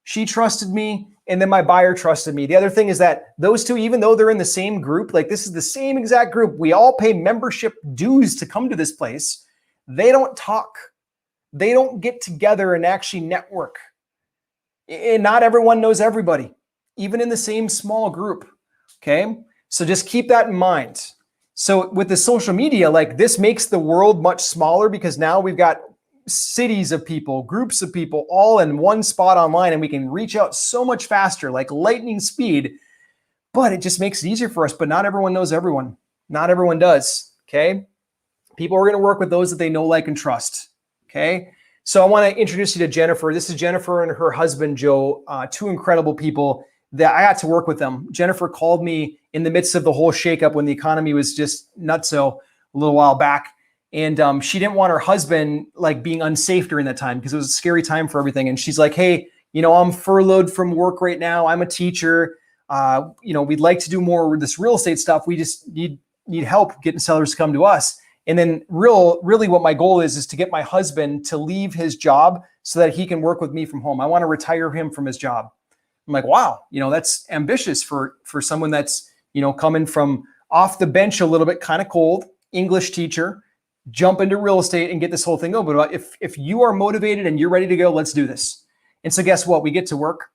She trusted me, and then my buyer trusted me. The other thing is that those two, even though they're in the same group, like this is the same exact group, we all pay membership dues to come to this place. They don't talk. They don't get together and actually network. And not everyone knows everybody, even in the same small group, okay? So just keep that in mind. So with the social media, like this makes the world much smaller because now we've got cities of people, groups of people all in one spot online and we can reach out so much faster, like lightning speed, but it just makes it easier for us. But not everyone knows everyone. Not everyone does, okay? People are gonna work with those that they know, like, and trust, okay? So I want to introduce you to Jennifer. This is Jennifer and her husband, Joe, 2 incredible people that I got to work with them. Jennifer called me in the midst of the whole shakeup when the economy was just nutso a little while back. And she didn't want her husband like being unsafe during that time because it was a scary time for everything. And she's like, hey, I'm furloughed from work right now. I'm a teacher. We'd like to do more with this real estate stuff. We just need help getting sellers to come to us. And then really what my goal is to get my husband to leave his job so that he can work with me from home. I want to retire him from his job. I'm like, wow, that's ambitious for someone that's, coming from off the bench a little bit, kind of cold, English teacher, jump into real estate and get this whole thing going. But if you are motivated and you're ready to go, let's do this. And so guess what? We get to work.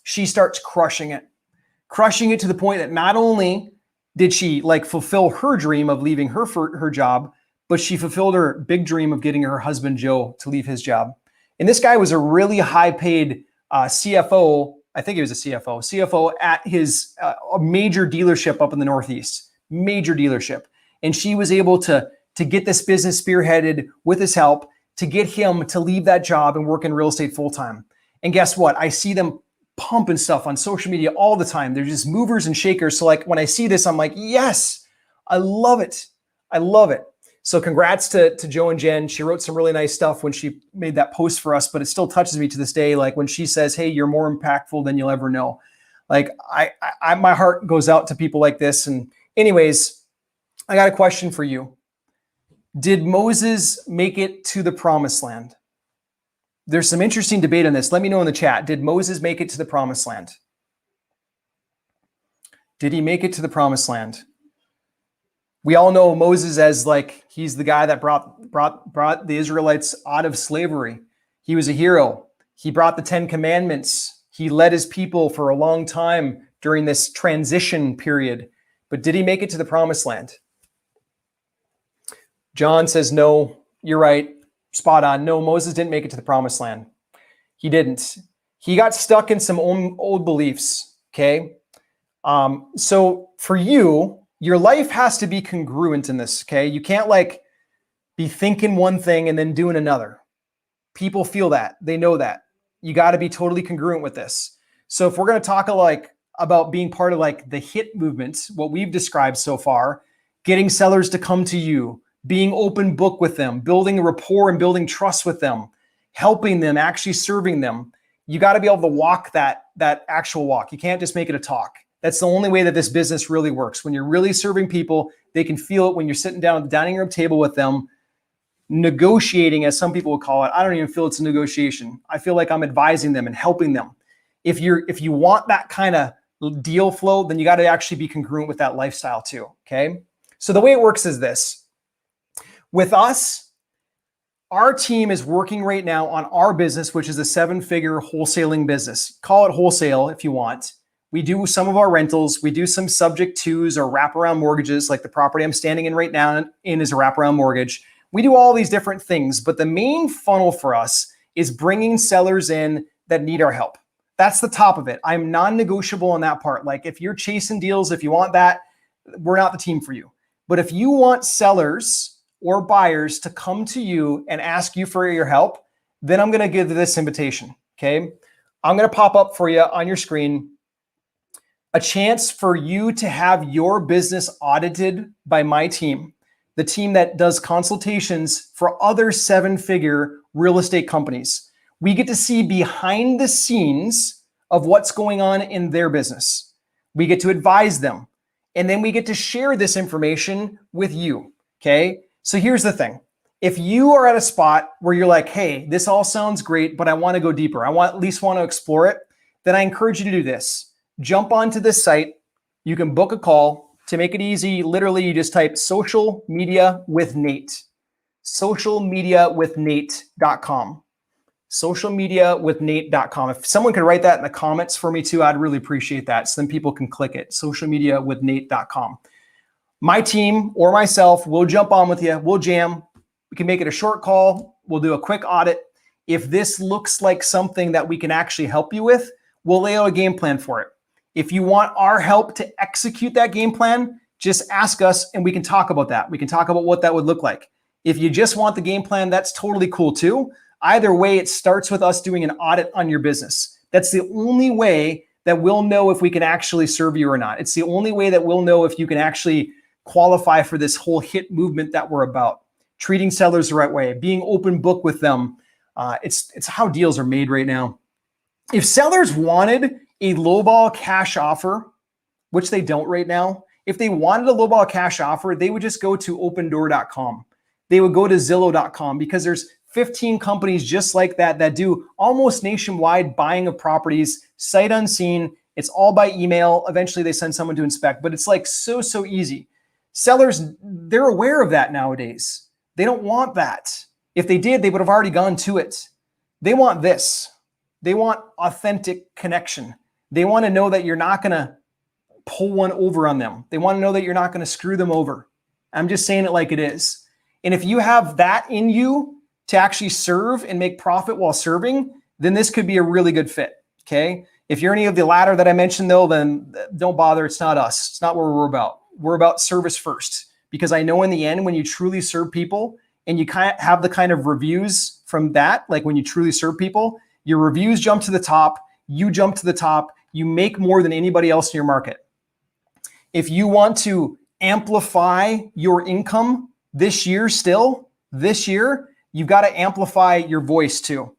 She starts crushing it to the point that not only did she like fulfill her dream of leaving her job, but she fulfilled her big dream of getting her husband, Joe, to leave his job. And this guy was a really high paid CFO. I think he was a CFO at his a major dealership up in the Northeast, major dealership. And she was able to get this business spearheaded with his help to get him to leave that job and work in real estate full time. And guess what? I see them pumping stuff on social media all the time. They're just movers and shakers. So like when I see this, I'm like, yes, I love it. I love it. So congrats to Joe and Jen. She wrote some really nice stuff when she made that post for us, but it still touches me to this day. Like when she says, hey, you're more impactful than you'll ever know. Like I my heart goes out to people like this. And anyways, I got a question for you. Did Moses make it to the promised land? There's some interesting debate on this. Let me know in the chat. Did Moses make it to the promised land? Did he make it to the promised land? We all know Moses as like, he's the guy that brought the Israelites out of slavery. He was a hero. He brought the 10 commandments. He led his people for a long time during this transition period. But did he make it to the promised land? John says, no, you're right. Spot on. No, Moses didn't make it to the promised land. He didn't. He got stuck in some old beliefs. Okay. So for you, your life has to be congruent in this. Okay. You can't like be thinking one thing and then doing another. People feel that. They know that. You got to be totally congruent with this. So if we're going to talk about being part of like the HIT movement, what we've described so far, getting sellers to come to you, being open book with them, building a rapport and building trust with them, helping them, actually serving them. You got to be able to walk that actual walk. You can't just make it a talk. That's the only way that this business really works. When you're really serving people, they can feel it when you're sitting down at the dining room table with them, negotiating, as some people would call it. I don't even feel it's a negotiation. I feel like I'm advising them and helping them. If you want that kind of deal flow, then you got to actually be congruent with that lifestyle too. Okay. So the way it works is this. With us, our team is working right now on our business, which is a 7-figure wholesaling business. Call it wholesale if you want. We do some of our rentals. We do some subject twos or wraparound mortgages, like the property I'm standing in right now is a wraparound mortgage. We do all these different things, but the main funnel for us is bringing sellers in that need our help. That's the top of it. I'm non-negotiable on that part. Like if you're chasing deals, if you want that, we're not the team for you. But if you want sellers or buyers to come to you and ask you for your help, then I'm going to give this invitation. Okay. I'm going to pop up for you on your screen a chance for you to have your business audited by my team, the team that does consultations for other 7-figure real estate companies. We get to see behind the scenes of what's going on in their business. We get to advise them, and then we get to share this information with you. Okay. So here's the thing. If you are at a spot where you're like, hey, this all sounds great, but I want to go deeper. I at least want to explore it. Then I encourage you to do this. Jump onto this site. You can book a call. To make it easy, literally you just type social media with Nate, socialmediawithnate.com, socialmediawithnate.com. If someone could write that in the comments for me too, I'd really appreciate that. So then people can click it, socialmediawithnate.com. My team or myself will jump on with you. We'll jam. We can make it a short call. We'll do a quick audit. If this looks like something that we can actually help you with, we'll lay out a game plan for it. If you want our help to execute that game plan, just ask us and we can talk about that. We can talk about what that would look like. If you just want the game plan, that's totally cool too. Either way, it starts with us doing an audit on your business. That's the only way that we'll know if we can actually serve you or not. It's the only way that we'll know if you can actually qualify for this whole HIT movement that we're about. Treating sellers the right way, being open book with them. It's how deals are made right now. If sellers wanted a lowball cash offer, which they don't right now, if they wanted a lowball cash offer, they would just go to opendoor.com. They would go to Zillow.com, because there's 15 companies just like that that do almost nationwide buying of properties, sight unseen. It's all by email. Eventually they send someone to inspect, but it's like so easy. Sellers, they're aware of that nowadays. They don't want that. If they did, they would have already gone to it. They want this. They want authentic connection. They want to know that you're not going to pull one over on them. They want to know that you're not going to screw them over. I'm just saying it like it is. And if you have that in you to actually serve and make profit while serving, then this could be a really good fit. Okay. If you're any of the latter that I mentioned though, then don't bother. It's not us. It's not what we're about. We're about service first, because I know in the end, when you truly serve people and you kind of have the kind of reviews from that, like when you truly serve people, your reviews jump to the top, you jump to the top, you make more than anybody else in your market. If you want to amplify your income this year, you've got to amplify your voice too.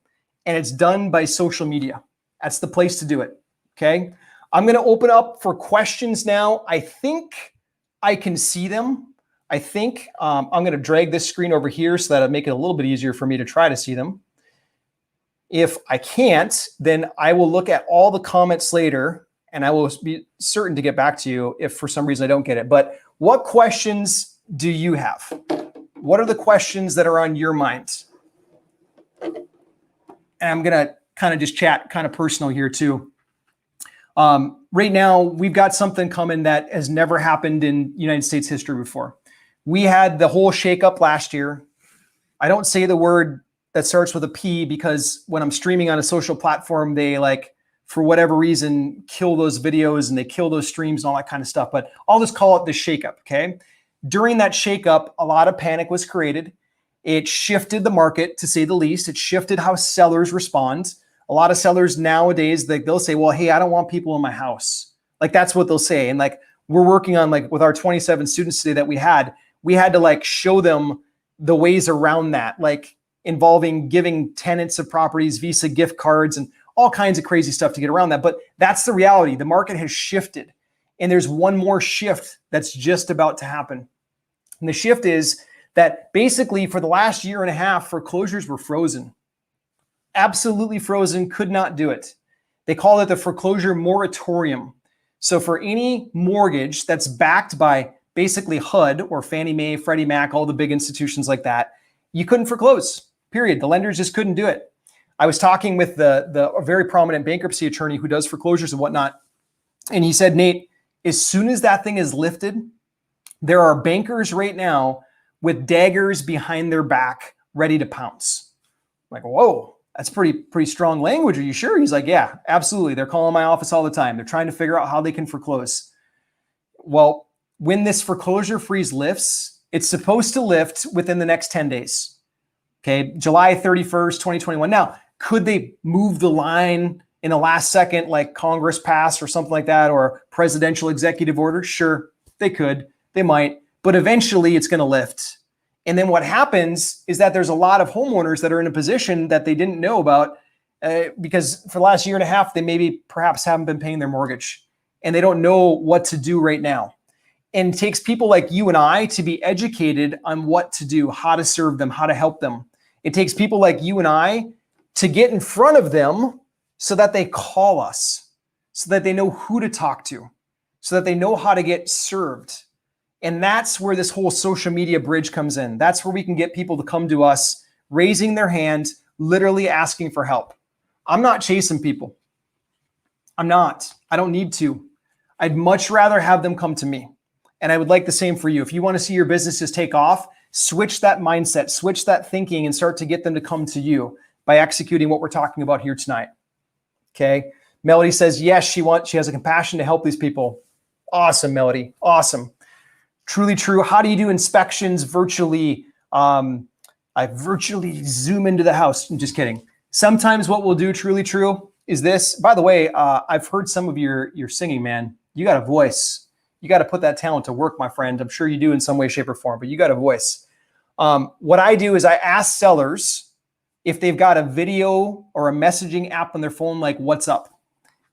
And it's done by social media. That's the place to do it. Okay. I'm going to open up for questions now. I think I can see them. I think I'm going to drag this screen over here so that it'll make it a little bit easier for me to try to see them. If I can't, then I will look at all the comments later and I will be certain to get back to you if for some reason I don't get it. But what questions do you have? What are the questions that are on your mind? And I'm going to kind of just chat kind of personal here too. Right now, we've got something coming that has never happened in United States history before. We had the whole ShakeUp last year. I don't say the word that starts with a P because when I'm streaming on a social platform, they for whatever reason, kill those videos and they kill those streams and all that kind of stuff. But I'll just call it the ShakeUp, okay? During that ShakeUp, a lot of panic was created. It shifted the market, to say the least. It shifted how sellers respond. A lot of sellers nowadays, they'll say, well, hey, I don't want people in my house. That's what they'll say. And we're working on with our 27 students today that we had to show them the ways around that, involving giving tenants of properties Visa gift cards and all kinds of crazy stuff to get around that. But that's the reality. The market has shifted. And there's one more shift that's just about to happen. And the shift is that basically for the last year and a half, foreclosures were frozen. Absolutely frozen, could not do it. They call it the foreclosure moratorium. So for any mortgage that's backed by basically HUD or Fannie Mae, Freddie Mac, all the big institutions like that, you couldn't foreclose, period. The lenders just couldn't do it. I was talking with a very prominent bankruptcy attorney who does foreclosures and whatnot. And he said, Nate, as soon as that thing is lifted, there are bankers right now with daggers behind their back ready to pounce. I'm like, whoa, that's pretty strong language. Are you sure? He's like, yeah, absolutely. They're calling my office all the time. They're trying to figure out how they can foreclose. Well, when this foreclosure freeze lifts, it's supposed to lift within the next 10 days. Okay, July 31st, 2021. Now, could they move the line in the last second like Congress passed or something like that, or presidential executive order? Sure, they could. They might. But eventually it's going to lift. And then what happens is that there's a lot of homeowners that are in a position that they didn't know about because for the last year and a half, they perhaps haven't been paying their mortgage and they don't know what to do right now. And it takes people like you and I to be educated on what to do, how to serve them, how to help them. It takes people like you and I to get in front of them so that they call us, so that they know who to talk to, so that they know how to get served. And that's where this whole social media bridge comes in. That's where we can get people to come to us, raising their hand, literally asking for help. I'm not chasing people. I'm not. I don't need to. I'd much rather have them come to me. And I would like the same for you. If you want to see your businesses take off, switch that mindset, switch that thinking, and start to get them to come to you by executing what we're talking about here tonight. Okay. Melody says, yes, she has a compassion to help these people. Awesome, Melody. Awesome. Truly true. How do you do inspections virtually? I virtually zoom into the house. I'm just kidding. Sometimes what we'll do, truly true, is this, by the way, I've heard some of your singing, man. You got a voice. You got to put that talent to work, my friend. I'm sure you do in some way, shape, or form, but you got a voice. What I do is I ask sellers if they've got a video or a messaging app on their phone, like WhatsApp.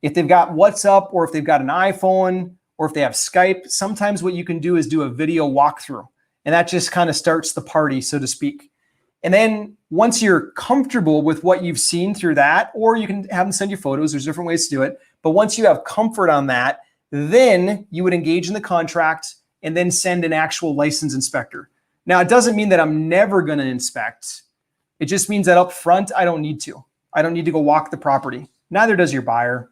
If they've got WhatsApp, or if they've got an iPhone, or if they have Skype, sometimes what you can do is do a video walkthrough. And that just kind of starts the party, so to speak. And then once you're comfortable with what you've seen through that, or you can have them send you photos, there's different ways to do it. But once you have comfort on that, then you would engage in the contract and then send an actual licensed inspector. Now, it doesn't mean that I'm never going to inspect. It just means that up front, I don't need to. I don't need to go walk the property. Neither does your buyer.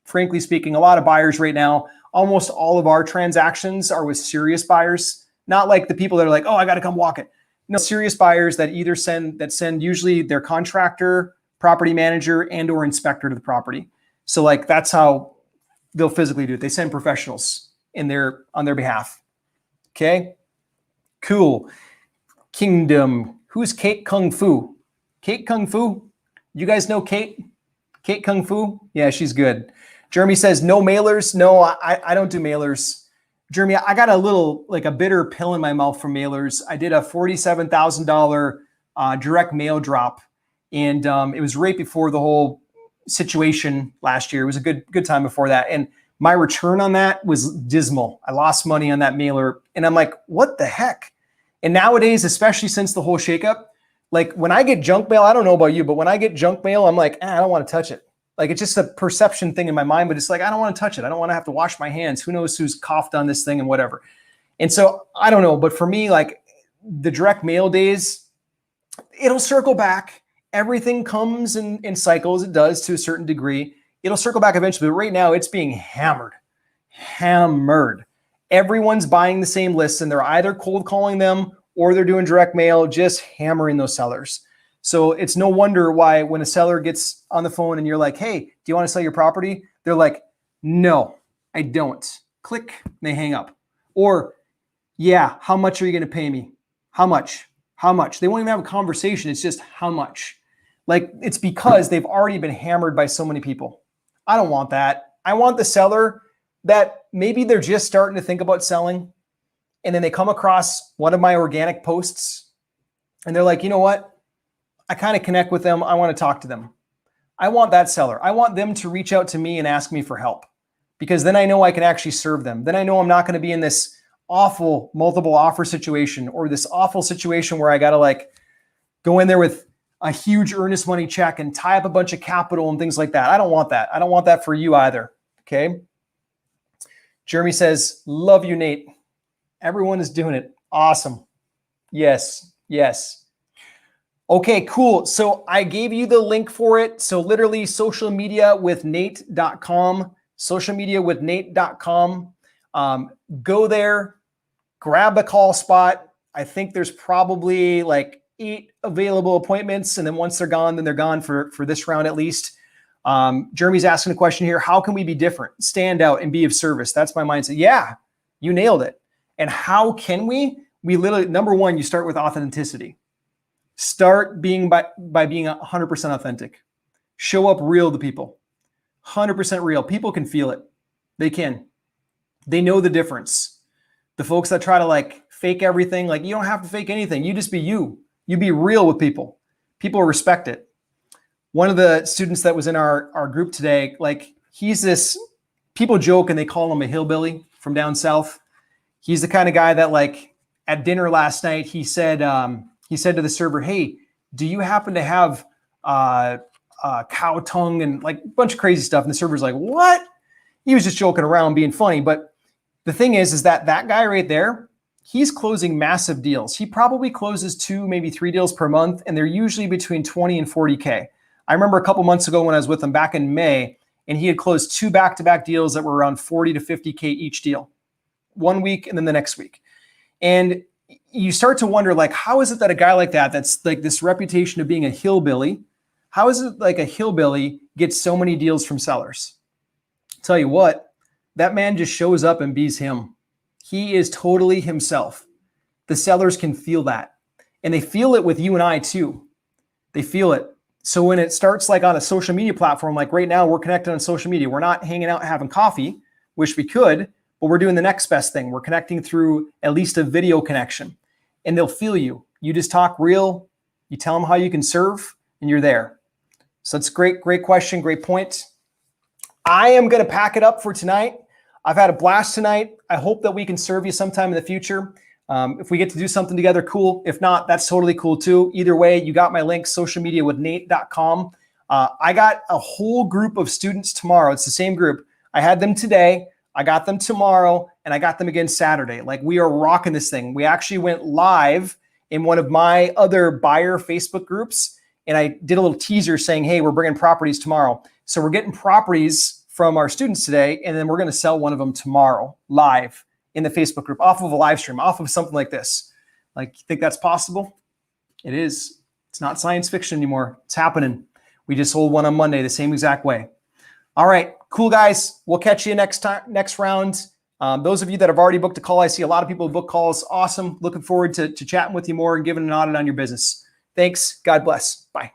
Frankly speaking, a lot of buyers right now, almost all of our transactions are with serious buyers, not like the people that are like, oh, I got to come walk it. No, serious buyers that either send usually their contractor, property manager, and or inspector to the property. So like that's how they'll physically do it. They send professionals on their behalf. Okay, cool. Kingdom. Who's Kate Kung Fu? Kate Kung Fu? You guys know Kate? Kate Kung Fu? Yeah, she's good. Jeremy says no mailers. No, I don't do mailers. Jeremy, I got a little, like a bitter pill in my mouth from mailers. I did a $47,000 direct mail drop. And it was right before the whole situation last year. It was a good time before that. And my return on that was dismal. I lost money on that mailer. And I'm like, what the heck? And nowadays, especially since the whole shakeup, like when I get junk mail, I don't know about you, but when I get junk mail, I'm like, I don't want to touch it. Like it's just a perception thing in my mind, but it's like, I don't want to touch it. I don't want to have to wash my hands. Who knows who's coughed on this thing and whatever. And so I don't know, but for me, like the direct mail days, it'll circle back. Everything comes in cycles. It does to a certain degree. It'll circle back eventually. But right now it's being hammered. Everyone's buying the same lists and they're either cold calling them or they're doing direct mail, just hammering those sellers. So it's no wonder why when a seller gets on the phone and you're like, hey, do you want to sell your property? They're like, no, I don't. Click, and they hang up. Or, yeah, how much are you going to pay me? How much? How much? They won't even have a conversation. It's just how much. Like it's because they've already been hammered by so many people. I don't want that. I want the seller that maybe they're just starting to think about selling. And then they come across one of my organic posts and they're like, you know what? I kind of connect with them. I want to talk to them. I want that seller. I want them to reach out to me and ask me for help because then I know I can actually serve them. Then I know I'm not going to be in this awful multiple offer situation or this awful situation where I got to like go in there with a huge earnest money check and tie up a bunch of capital and things like that. I don't want that. I don't want that for you either. Okay. Jeremy says, love you, Nate. Everyone is doing it. Awesome. Yes. Yes. Okay, cool. So I gave you the link for it. So literally socialmediawithnate.com, socialmediawithnate.com. Go there, grab a call spot. I think there's probably like 8 available appointments. And then once they're gone, then they're gone for this round at least. Jeremy's asking a question here. How can we be different, stand out, and be of service? That's my mindset. Yeah, you nailed it. And how can we? We literally, number one, you start with authenticity. Start being by being 100% authentic. Show up real to people. 100% real. People can feel it. They can. They know the difference. The folks that try to like fake everything, like you don't have to fake anything. You just be you. You be real with people. People respect it. One of the students that was in our group today, like he's this, people joke and they call him a hillbilly from down south. He's the kind of guy that like at dinner last night, he said to the server, hey, do you happen to have cow tongue and like a bunch of crazy stuff? And the server's like, what? He was just joking around, being funny. But the thing is that guy right there, he's closing massive deals. He probably closes 2, maybe 3 deals per month. And they're usually between 20 and 40K. I remember a couple months ago when I was with him back in May, and he had closed 2 back-to-back deals that were around 40 to 50K each deal. 1 week and then the next week. And you start to wonder, like, how is it that a guy like that, that's like this reputation of being a hillbilly, how is it like a hillbilly gets so many deals from sellers? Tell you what, that man just shows up and bees him. He is totally himself. The sellers can feel that. And they feel it with you and I too. They feel it. So when it starts like on a social media platform, like right now we're connected on social media, we're not hanging out having coffee, wish we could, but we're doing the next best thing. We're connecting through at least a video connection, and they'll feel you. You just talk real, you tell them how you can serve, and you're there. So that's great question, great point. I am going to pack it up for tonight. I've had a blast tonight. I hope that we can serve you sometime in the future. If we get to do something together, cool. If not, that's totally cool too. Either way, you got my link, socialmediawithnate.com. I got a whole group of students tomorrow. It's the same group. I had them today. I got them tomorrow, and I got them again Saturday. Like, we are rocking this thing. We actually went live in one of my other buyer Facebook groups, and I did a little teaser saying, hey, we're bringing properties tomorrow. So we're getting properties from our students today, and then we're going to sell one of them tomorrow live in the Facebook group, off of a live stream, off of something like this. Like, you think that's possible? It is. It's not science fiction anymore. It's happening. We just sold one on Monday the same exact way. All right, cool guys. We'll catch you next round. Those of you that have already booked a call, I see a lot of people who book calls. Awesome. Looking forward to chatting with you more and giving an audit on your business. Thanks. God bless. Bye.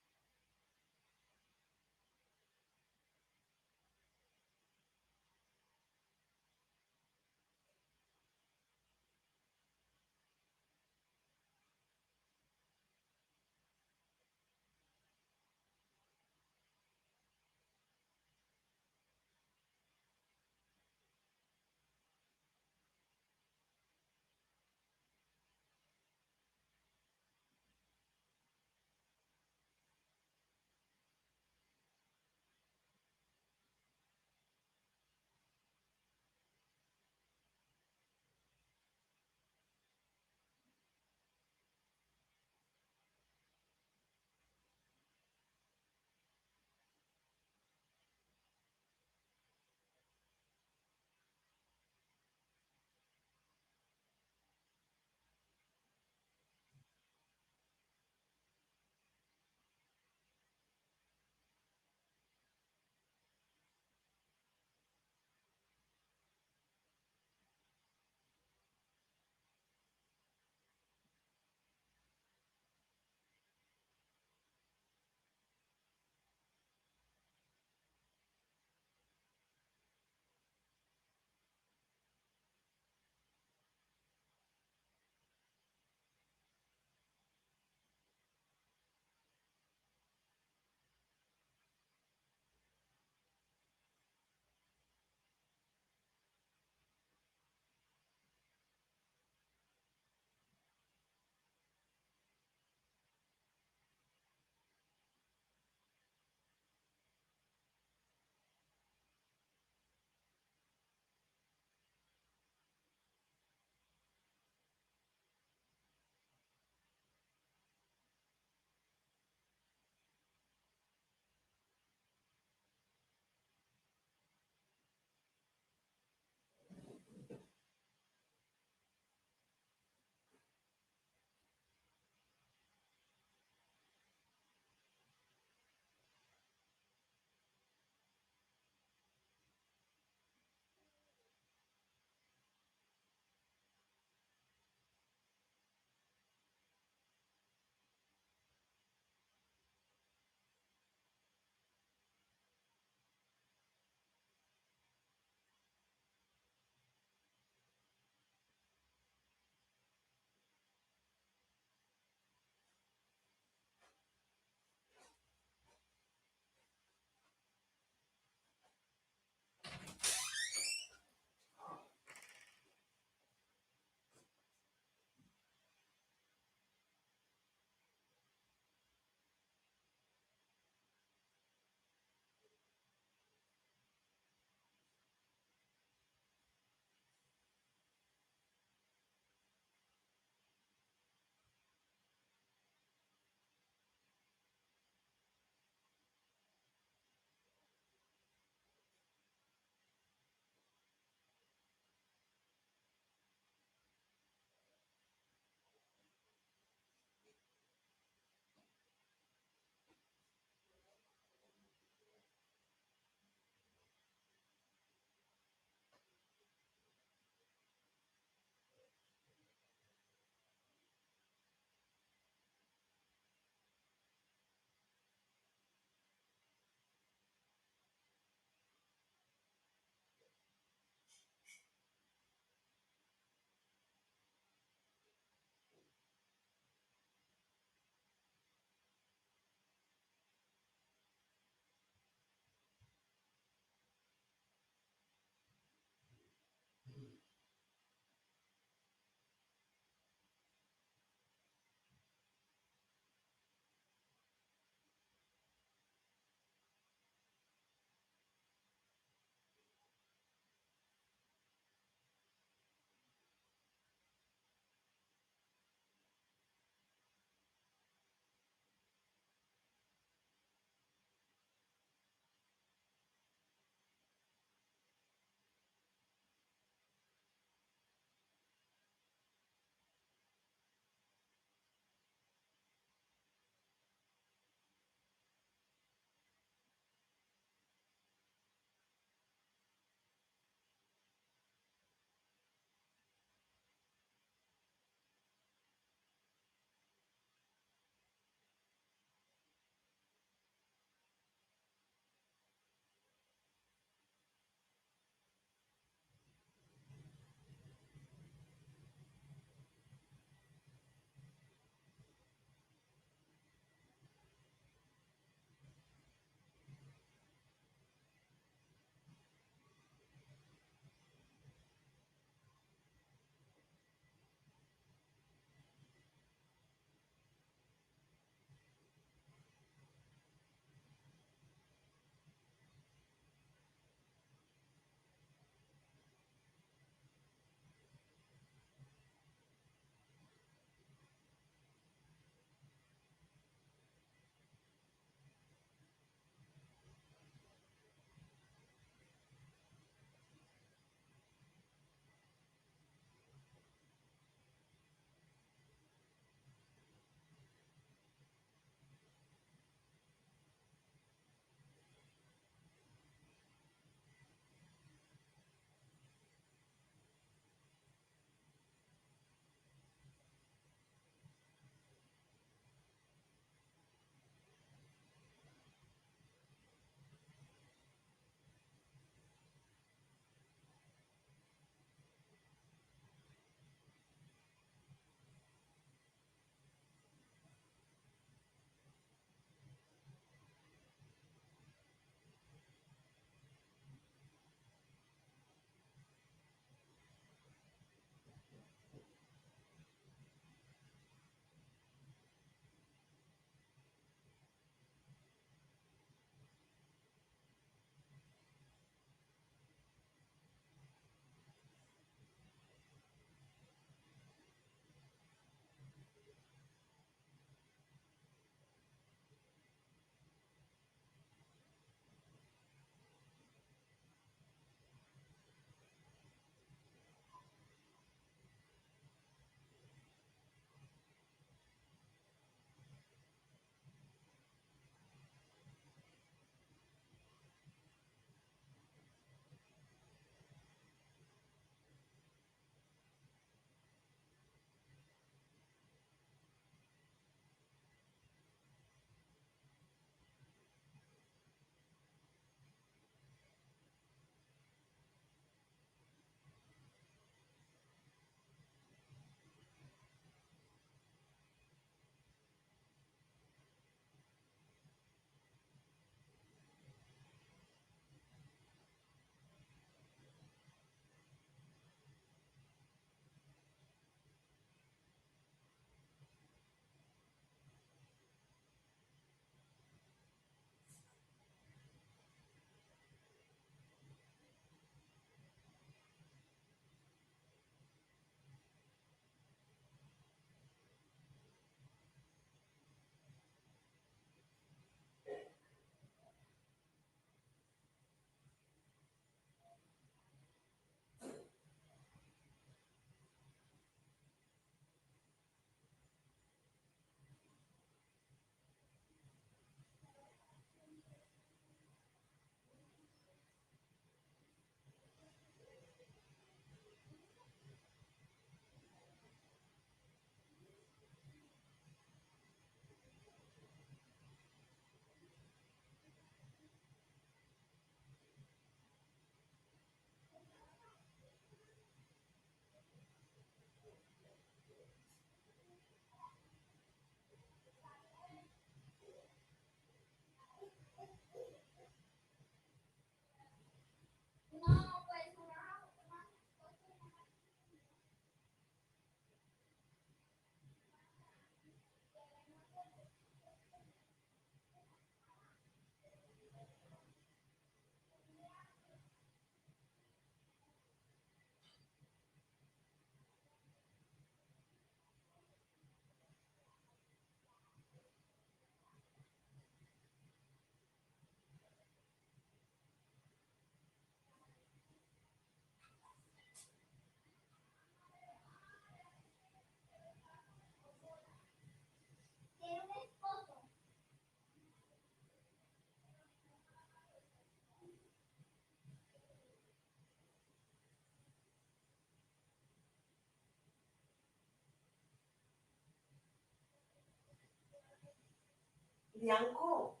Bianco.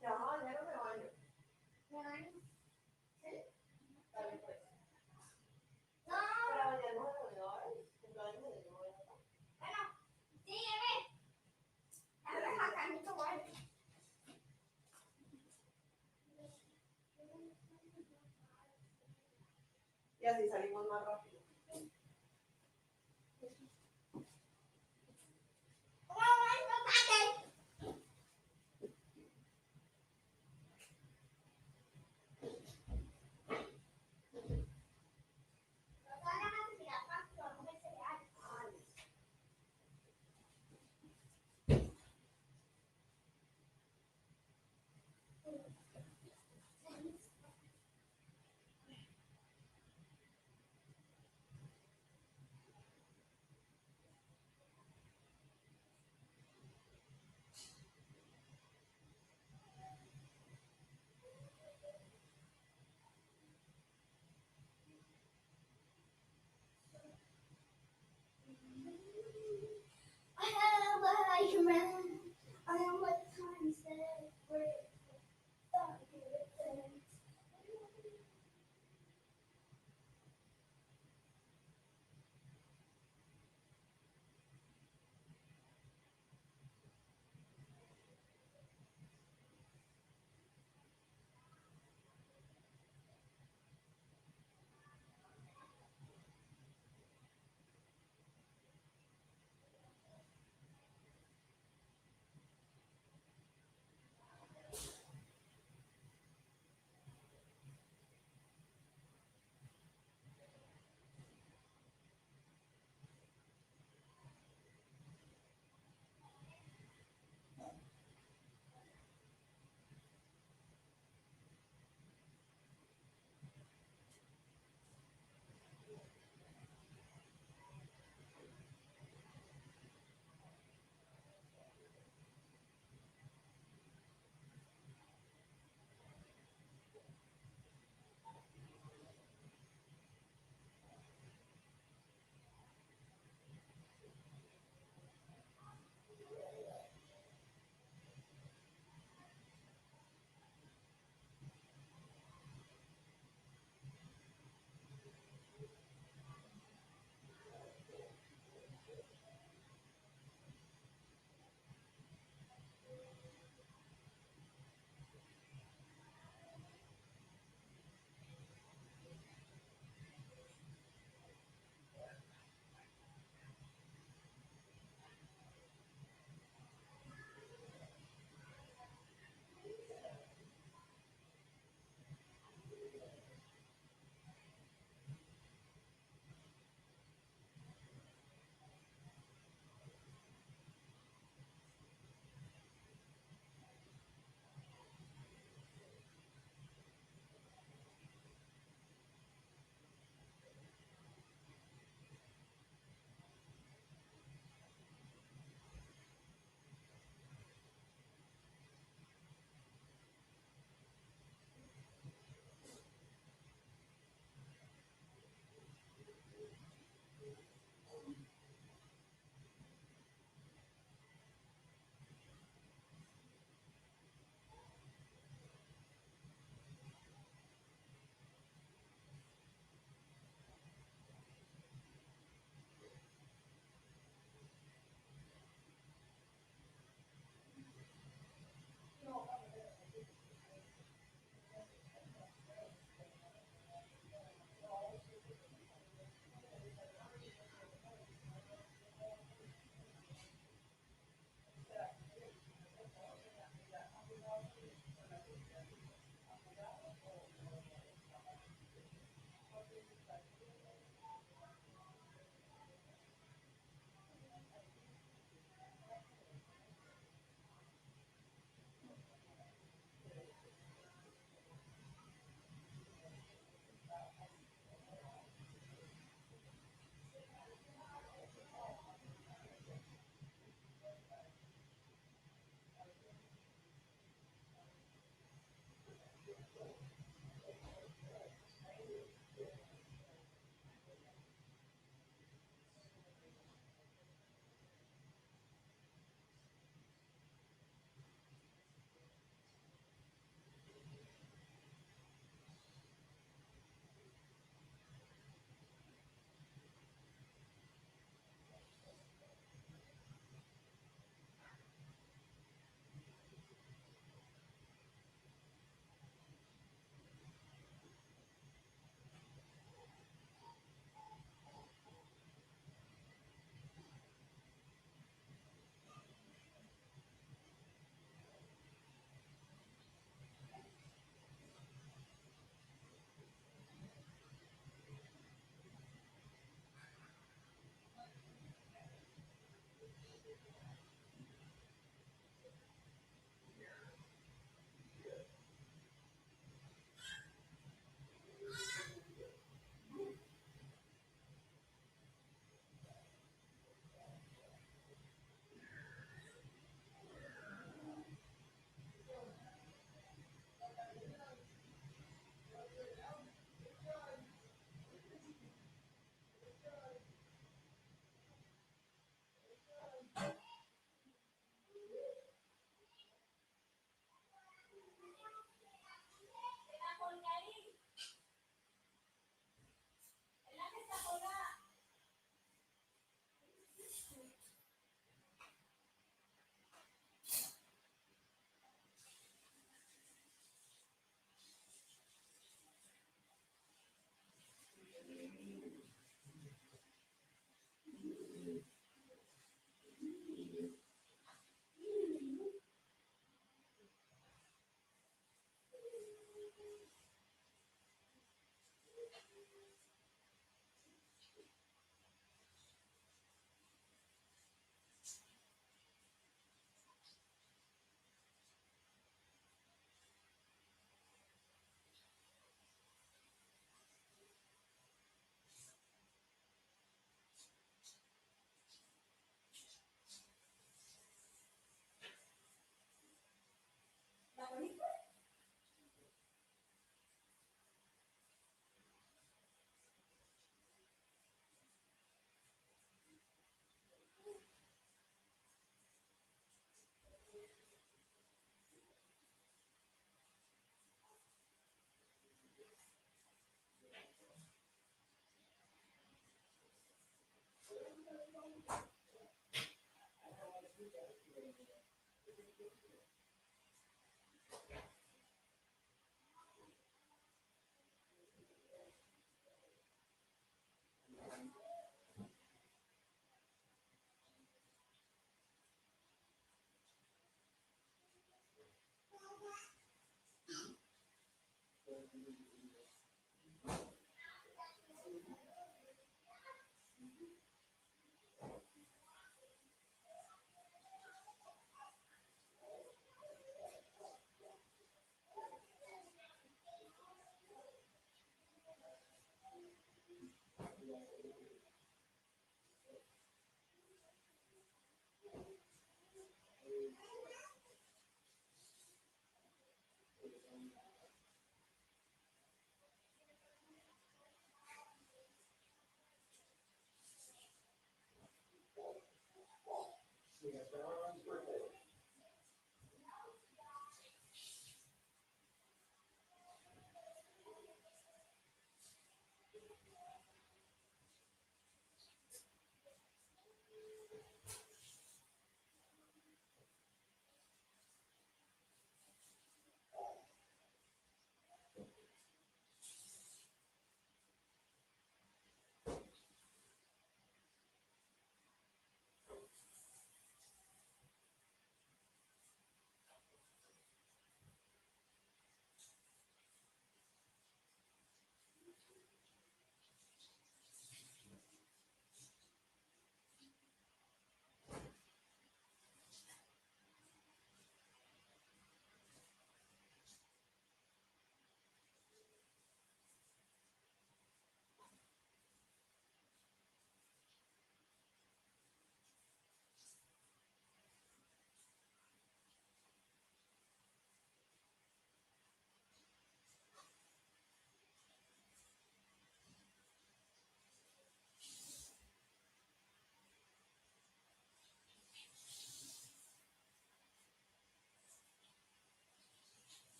Ya, ya no me baño. ¿Sí? Dale, pues. No. Para bañarnos de nuevo, ¿eh? Cumpleaños de nuevo. Bueno, sígueme. Dame acá, mi chocolate. Y así salimos más rápido.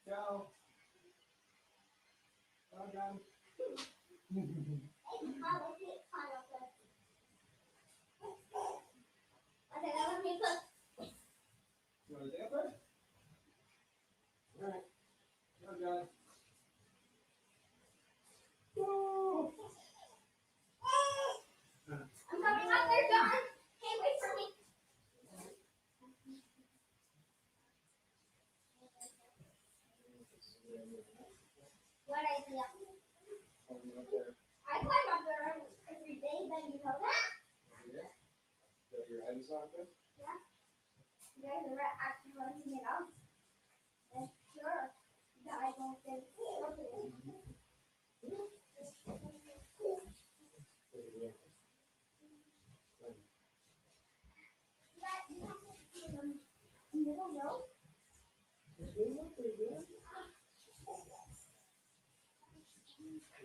Ciao. Ciao, John. You want to take up there? All right. Ciao, John. Woo. I'm coming up there, John. Hey, wait for me. What idea? I climb up there every day, then you know that? Yeah. Got your items on there? Yeah. You guys are actually running it out. And sure, that I don't think middle row.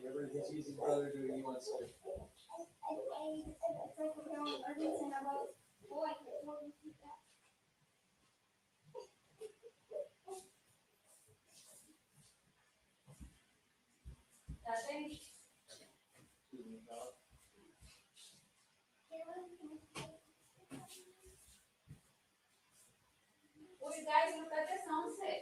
Whatever his easy brother doing, he wants to. It's like we're going to about boy. Well, you guys look at the sunset.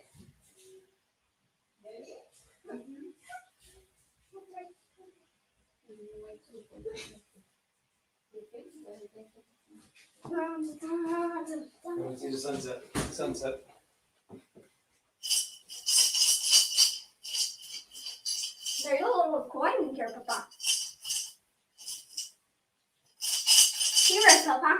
You want to see the sunset? Sunset. There's a little coin in here, Papa. Here, Papa.